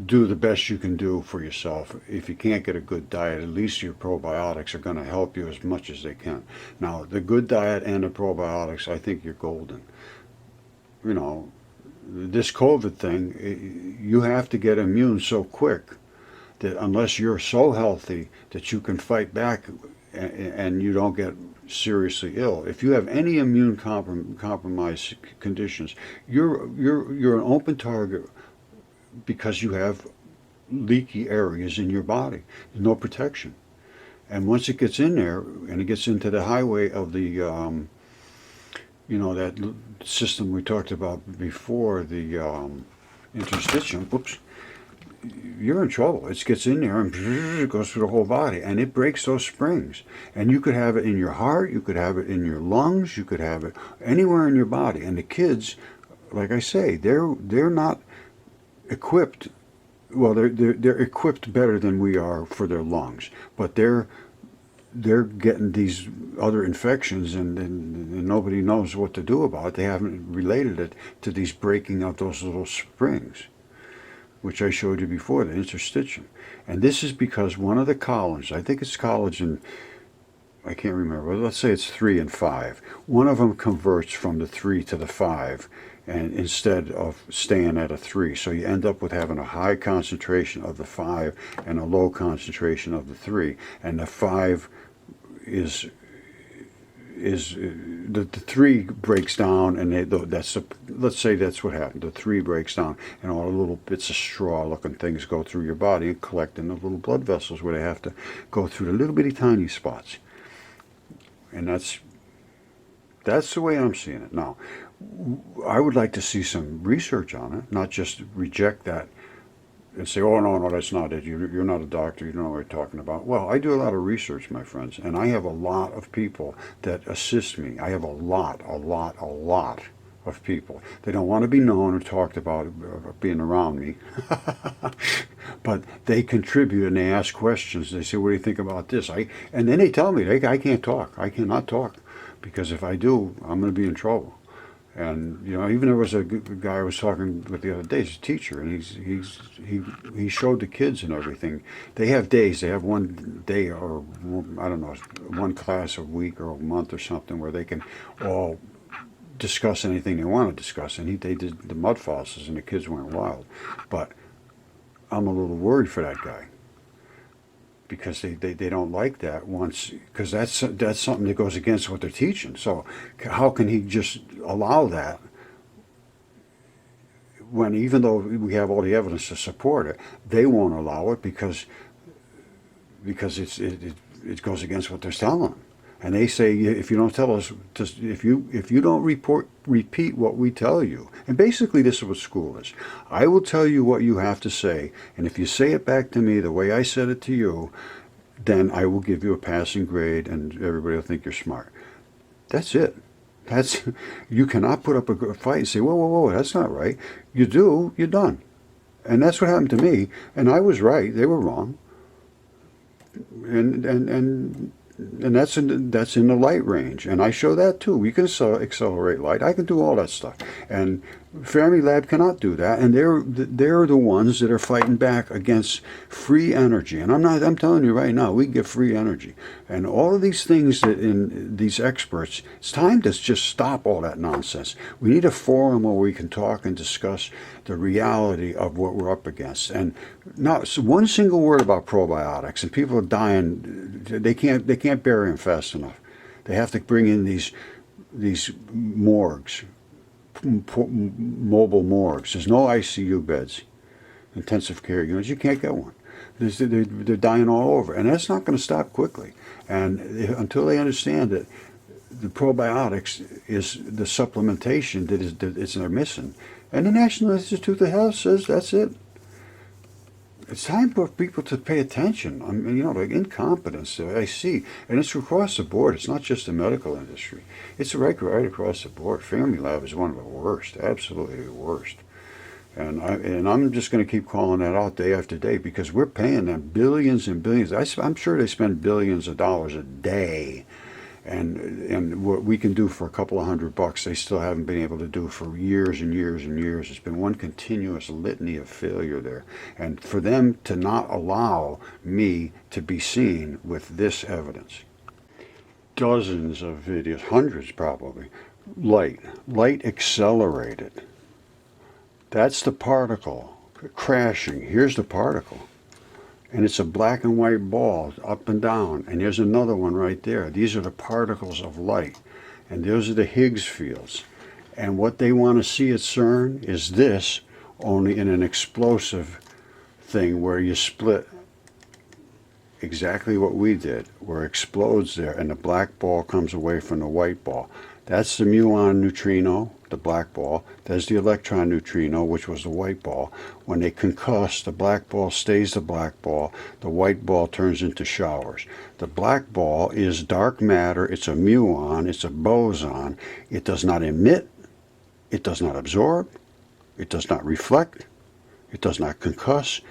do the best you can do for yourself. If you can't get a good diet, at least your probiotics are going to help you as much as they can. Now, the good diet and the probiotics, I think you're golden. This COVID thing, you have to get immune so quick that unless you're so healthy that you can fight back and you don't get seriously ill, if you have any immune compromised conditions, you're an open target because you have leaky areas in your body. There's no protection. And once it gets in there, and it gets into the highway of the, that system we talked about before, the interstitium, whoops, you're in trouble. It gets in there and it goes through the whole body, and it breaks those springs. And you could have it in your heart, you could have it in your lungs, you could have it anywhere in your body. And the kids, like I say, they're not equipped. Well, they're equipped better than we are for their lungs, but they're getting these other infections, and nobody knows what to do about it. They haven't related it to these breaking of those little springs, which I showed you before, the interstitium. And this is because one of the collagens, I think it's collagen, I can't remember, let's say it's 3 and 5. One of them converts from the 3 to the 5, and instead of staying at a 3. So you end up with having a high concentration of the 5 and a low concentration of the 3. And the 5 is the 3 breaks down, and let's say that's what happened. The 3 breaks down, and all the little bits of straw-looking things go through your body and collect in the little blood vessels where they have to go through the little bitty tiny spots. And that's the way I'm seeing it. Now, I would like to see some research on it, not just reject that and say, oh, no, that's not it. You're not a doctor. You don't know what you're talking about. Well, I do a lot of research, my friends, and I have a lot of people that assist me. I have a lot of people. They don't want to be known or talked about being around me, but they contribute and they ask questions. They say, what do you think about this? And then they tell me, I can't talk. I cannot talk, because if I do, I'm going to be in trouble. And even there was a guy I was talking with the other day. He's a teacher, and he showed the kids and everything. They have days. They have one day, or I don't know, one class a week or a month or something, where they can all discuss anything they want to discuss. And they did the mud fossils, and the kids went wild. But I'm a little worried for that guy, because they don't like that once, because that's something that goes against what they're teaching. So how can he just allow that when, even though we have all the evidence to support it, they won't allow it because it goes against what they're telling them. And they say, if you don't tell us, if you don't repeat what we tell you, and basically this is what school is. I will tell you what you have to say, and if you say it back to me the way I said it to you, then I will give you a passing grade, and everybody will think you're smart. That's it. You cannot put up a fight and say, whoa, that's not right. You do, you're done. And that's what happened to me, and I was right, they were wrong. And that's in the light range, and I show that too. We can accelerate light. I can do all that stuff, and Fermi Lab cannot do that. And they're the ones that are fighting back against free energy. And I'm telling you right now, we can get free energy, and all of these things that in these experts. It's time to just stop all that nonsense. We need a forum where we can talk and discuss the reality of what we're up against. And not one single word about probiotics, and people are dying. They can't bury them fast enough. They have to bring in these morgues, mobile morgues. There's no ICU beds, intensive care units. You can't get one. They're dying all over, and that's not going to stop quickly. And until they understand that the probiotics is the supplementation that they're missing, and the National Institute of Health says that's it. It's time for people to pay attention. I mean, like incompetence that I see, and it's across the board. It's not just the medical industry. It's right across the board. Fermi Lab is one of the worst, absolutely the worst. And I'm just going to keep calling that out day after day, because we're paying them billions and billions. I'm sure they spend billions of dollars a day. And what we can do for a couple of $100, they still haven't been able to do for years and years and years. It's been one continuous litany of failure there. And for them to not allow me to be seen with this evidence. Dozens of videos, hundreds probably. Light accelerated. That's the particle crashing. Here's the particle. and it's a black and white ball up and down, and there's another one right there. These are the particles of light, and those are the Higgs fields. And what they want to see at CERN is this, only in an explosive thing where you split exactly what we did, where it explodes there and the black ball comes away from the white ball. That's the muon neutrino, the black ball. There's the electron neutrino, which was the white ball. When they concuss, the black ball stays the black ball. The white ball turns into showers. The black ball is dark matter. It's a muon. It's a boson. It does not emit. It does not absorb. It does not reflect. It does not concuss.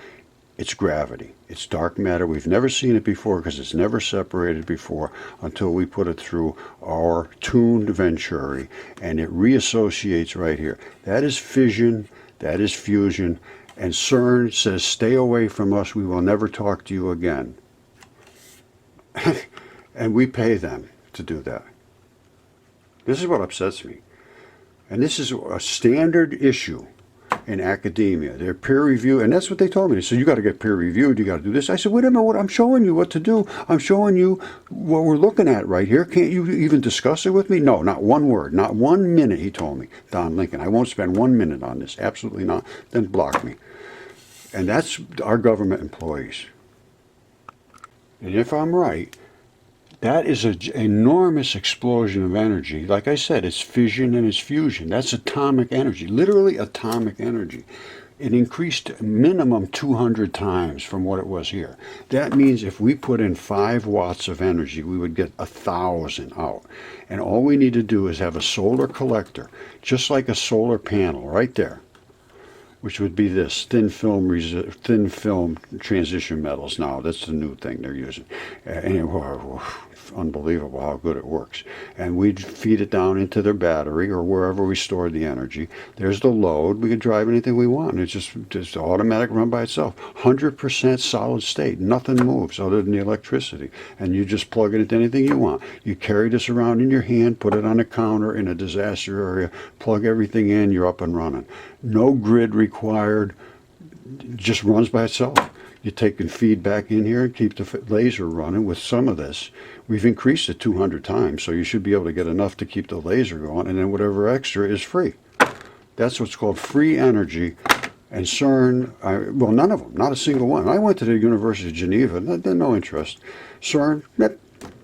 It's gravity. It's dark matter. We've never seen it before because it's never separated before until we put it through our tuned venturi, and it reassociates right here. That is fission. That is fusion. And CERN says, stay away from us. We will never talk to you again. And we pay them to do that. This is what upsets me. And this is a standard issue in academia. They're peer reviewed, and that's what they told me. They said, you got to get peer reviewed, you got to do this. I said, wait a minute, what? I'm showing you what to do. I'm showing you what we're looking at right here. Can't you even discuss it with me? No, not one word, not 1 minute, he told me. Don Lincoln, I won't spend 1 minute on this. Absolutely not. Then block me. And that's our government employees. And if I'm right, that is an enormous explosion of energy. Like I said, it's fission and it's fusion. That's atomic energy, literally atomic energy. It increased minimum 200 times from what it was here. That means if we put in 5 watts of energy, we would get 1,000 out. And all we need to do is have a solar collector, just like a solar panel right there, which would be this thin film transition metals now. That's the new thing they're using. Unbelievable how good it works. And we'd feed it down into their battery or wherever we stored the energy. There's the load. We can drive anything we want. It's just automatic, run by itself. 100% solid state. Nothing moves other than the electricity. And you just plug it into anything you want. You carry this around in your hand, put it on a counter in a disaster area, plug everything in, you're up and running. No grid required. Just runs by itself. You're taking feedback in here and keep the laser running with some of this. We've increased it 200 times, so you should be able to get enough to keep the laser going, and then whatever extra is free. That's what's called free energy. And CERN, well, none of them, not a single one. I went to the University of Geneva, no interest. CERN,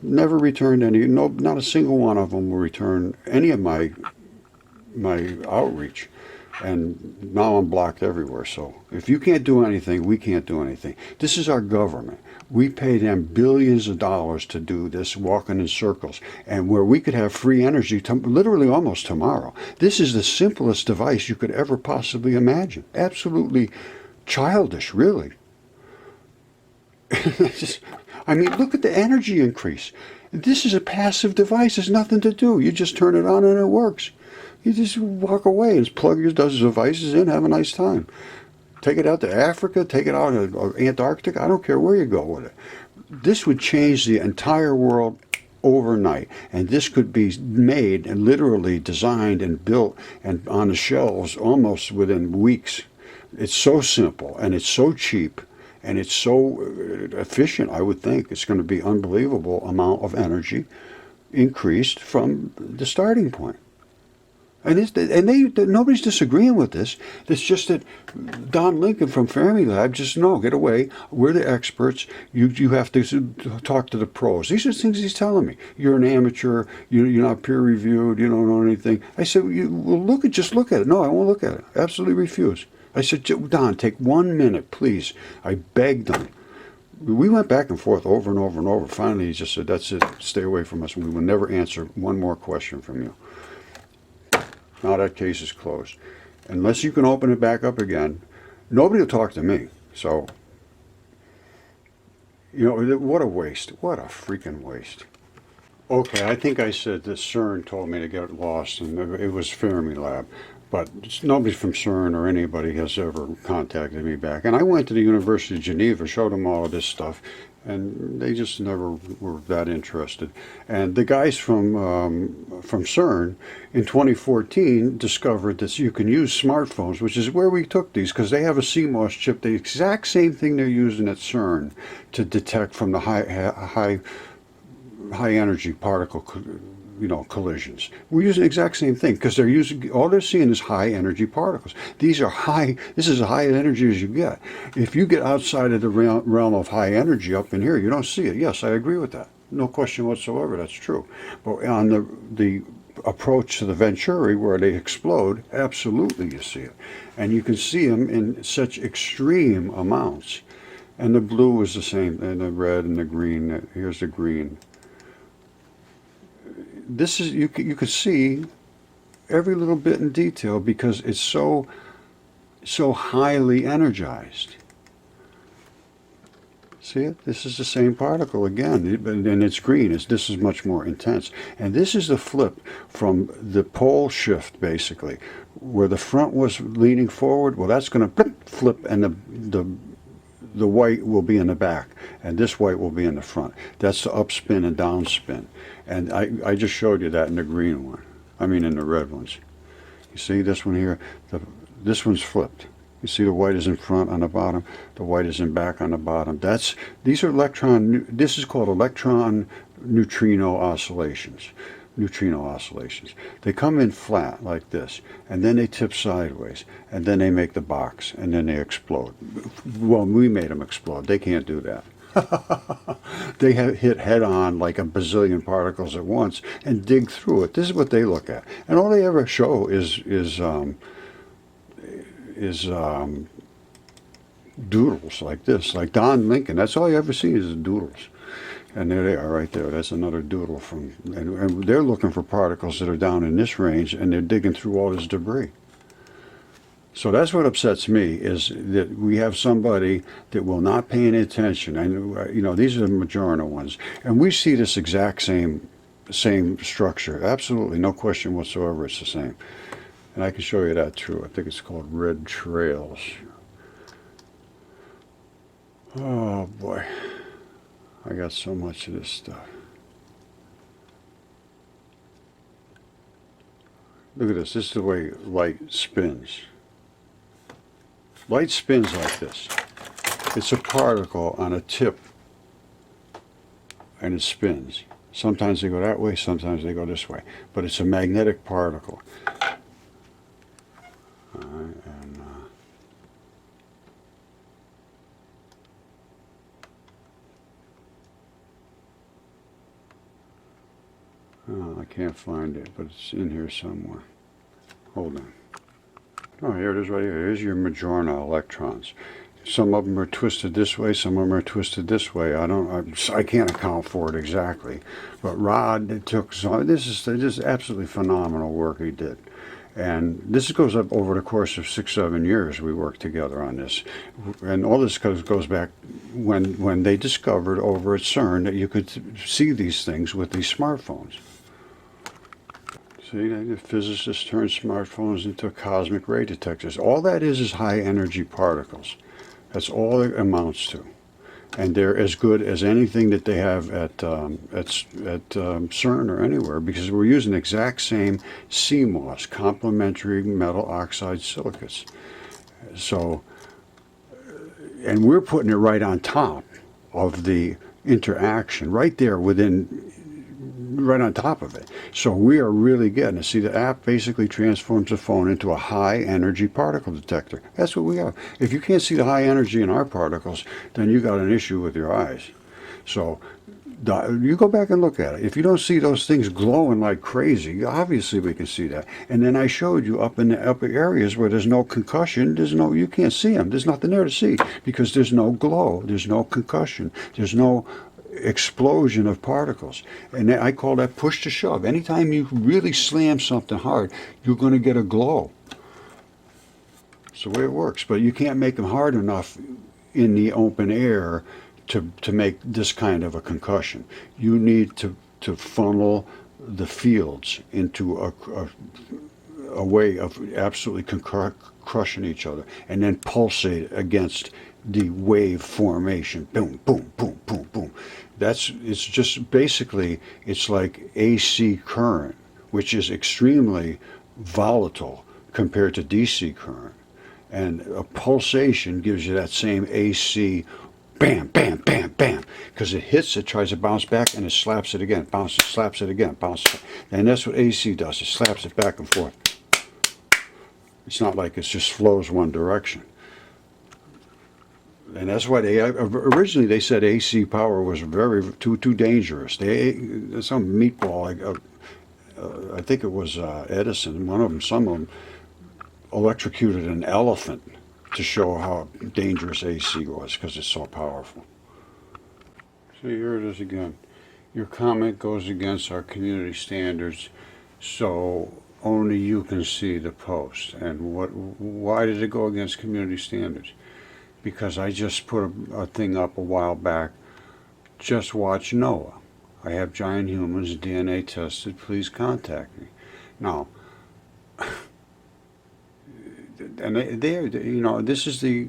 never returned any, not a single one of them will return any of my outreach. And now I'm blocked everywhere. So if you can't do anything, we can't do anything. This is our government. We pay them billions of dollars to do this, walking in circles. And where we could have free energy literally almost tomorrow. This is the simplest device you could ever possibly imagine. Absolutely childish, really. I mean, look at the energy increase. This is a passive device. There's nothing to do. You just turn it on and it works. You just walk away and plug your devices in, have a nice time. Take it out to Africa, take it out to Antarctica, I don't care where you go with it. This would change the entire world overnight. And this could be made and literally designed and built and on the shelves almost within weeks. It's so simple and it's so cheap and it's so efficient, I would think. It's going to be unbelievable amount of energy increased from the starting point. And nobody's disagreeing with this. It's just that Don Lincoln from Fermilab just, no, get away. We're the experts. You have to talk to the pros. These are things he's telling me. You're an amateur. You're not peer reviewed. You don't know anything. I said, well, just look at it. No, I won't look at it. Absolutely refuse. I said, Don, take 1 minute, please. I begged him. We went back and forth over and over and over. Finally, he just said, that's it. Stay away from us. We will never answer one more question from you. Now that case is closed. Unless you can open it back up again, nobody will talk to me. So, you know, what a waste. What a freaking waste. Okay, I think I said that CERN told me to get lost, and it was Fermilab. But nobody from CERN or anybody has ever contacted me back. And I went to the University of Geneva, showed them all of this stuff, and they just never were that interested. And the guys from CERN in 2014 discovered that you can use smartphones, which is where we took these, because they have a CMOS chip, the exact same thing they're using at CERN to detect from the high energy particle collisions. We're using the exact same thing because all they're seeing is high energy particles. This is as high energy as you get. If you get outside of the realm of high energy up in here, you don't see it. Yes, I agree with that. No question whatsoever, that's true. But on the approach to the Venturi where they explode, absolutely you see it. And you can see them in such extreme amounts. And the blue is the same, and the red and the green. Here's the green. This is you could see every little bit in detail because it's so highly energized. See it? This is the same particle again, and it's green. This is much more intense. And this is the flip from the pole shift, basically, where the front was leaning forward. Well, that's going to flip, and the white will be in the back, and this white will be in the front. That's the upspin and downspin. And I just showed you that in the green one. I mean in the red ones. You see this one here? This one's flipped. You see the white is in front on the bottom, the white is in back on the bottom. These are this is called electron neutrino oscillations. Neutrino oscillations. They come in flat like this, and then they tip sideways, and then they make the box, and then they explode. Well, we made them explode. They can't do that. They hit head on like a bazillion particles at once and dig through it. This is what they look at, and all they ever show is doodles like this, like Don Lincoln. That's all you ever see is doodles. And there they are right there. That's another doodle and they're looking for particles that are down in this range, and they're digging through all this debris. So that's what upsets me, is that we have somebody that will not pay any attention. And these are the Majorna ones, and we see this exact same structure. Absolutely, no question whatsoever. It's the same, and I can show you that too. I think it's called Red Trails. Oh boy. I got so much of this stuff. Look at this. This is the way light spins. Light spins like this. It's a particle on a tip, and it spins. Sometimes they go that way, sometimes they go this way. But it's a magnetic particle. All right, I can't find it, but it's in here somewhere. Hold on. Oh, here it is right here. Here's your Majorna electrons. Some of them are twisted this way, some of them are twisted this way. I can't account for it exactly. But Rod took some. This is absolutely phenomenal work he did. And this goes up over the course of 6-7 years we worked together on this. And all this goes back when they discovered over at CERN that you could see these things with these smartphones. See, the physicists turned smartphones into cosmic ray detectors. All that is high energy particles. That's all it amounts to. And they're as good as anything that they have at CERN or anywhere, because we're using the exact same CMOS, complementary metal oxide silicates. So, and we're putting it right on top of the interaction, right there right on top of it. So we are really getting it. See, the app basically transforms the phone into a high energy particle detector. That's what we are. If you can't see the high energy in our particles, then you got an issue with your eyes. So you go back and look at it. If you don't see those things glowing like crazy, obviously we can see that. And then I showed you up in the upper areas where there's no concussion, you can't see them. There's nothing there to see because there's no glow, there's no concussion, there's no explosion of particles. And I call that push to shove. Anytime you really slam something hard, you're going to get a glow. It's the way it works. But you can't make them hard enough in the open air to make this kind of a concussion. You need to funnel the fields into a way of absolutely crushing each other, and then pulsate against the wave formation. Boom, boom, boom, boom, boom. It's just basically, it's like AC current, which is extremely volatile compared to DC current. And a pulsation gives you that same AC bam, bam, bam, bam. Because it hits, it tries to bounce back, and it slaps it again, bounces, slaps it again, bounces. And that's what AC does. It slaps it back and forth. It's not like it just flows one direction. And that's why they originally they said AC power was too dangerous. Some meatball, I think it was Edison, some of them electrocuted an elephant to show how dangerous AC was because it's so powerful. So here it is again. Your comment goes against our community standards, so only you can see the post. And why did it go against community standards? Because I just put a thing up a while back. Just watch Noah. I have giant humans DNA tested. Please contact me. Now, and this is the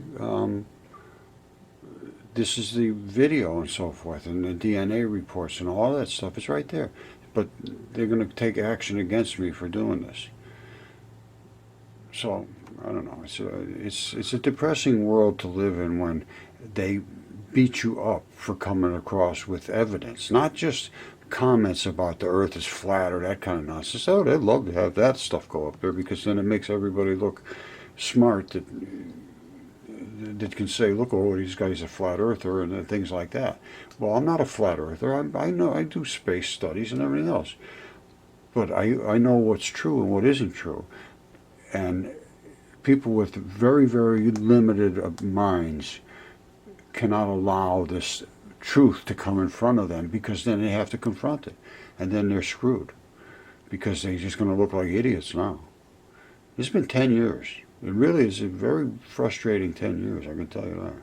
video and so forth, and the DNA reports and all that stuff. It's right there. But they're going to take action against me for doing this. So I don't know. It's a depressing world to live in when they beat you up for coming across with evidence, not just comments about the Earth is flat or that kind of nonsense. Oh, they'd love to have that stuff go up there because then it makes everybody look smart that can say, look, oh, these guys are flat earther and things like that. Well, I'm not a flat earther. I know I do space studies and everything else, but I know what's true and what isn't true, and people with very, very limited minds cannot allow this truth to come in front of them, because then they have to confront it, and then they're screwed because they're just going to look like idiots now. It's been 10 years. It really is a very frustrating 10 years, I can tell you that.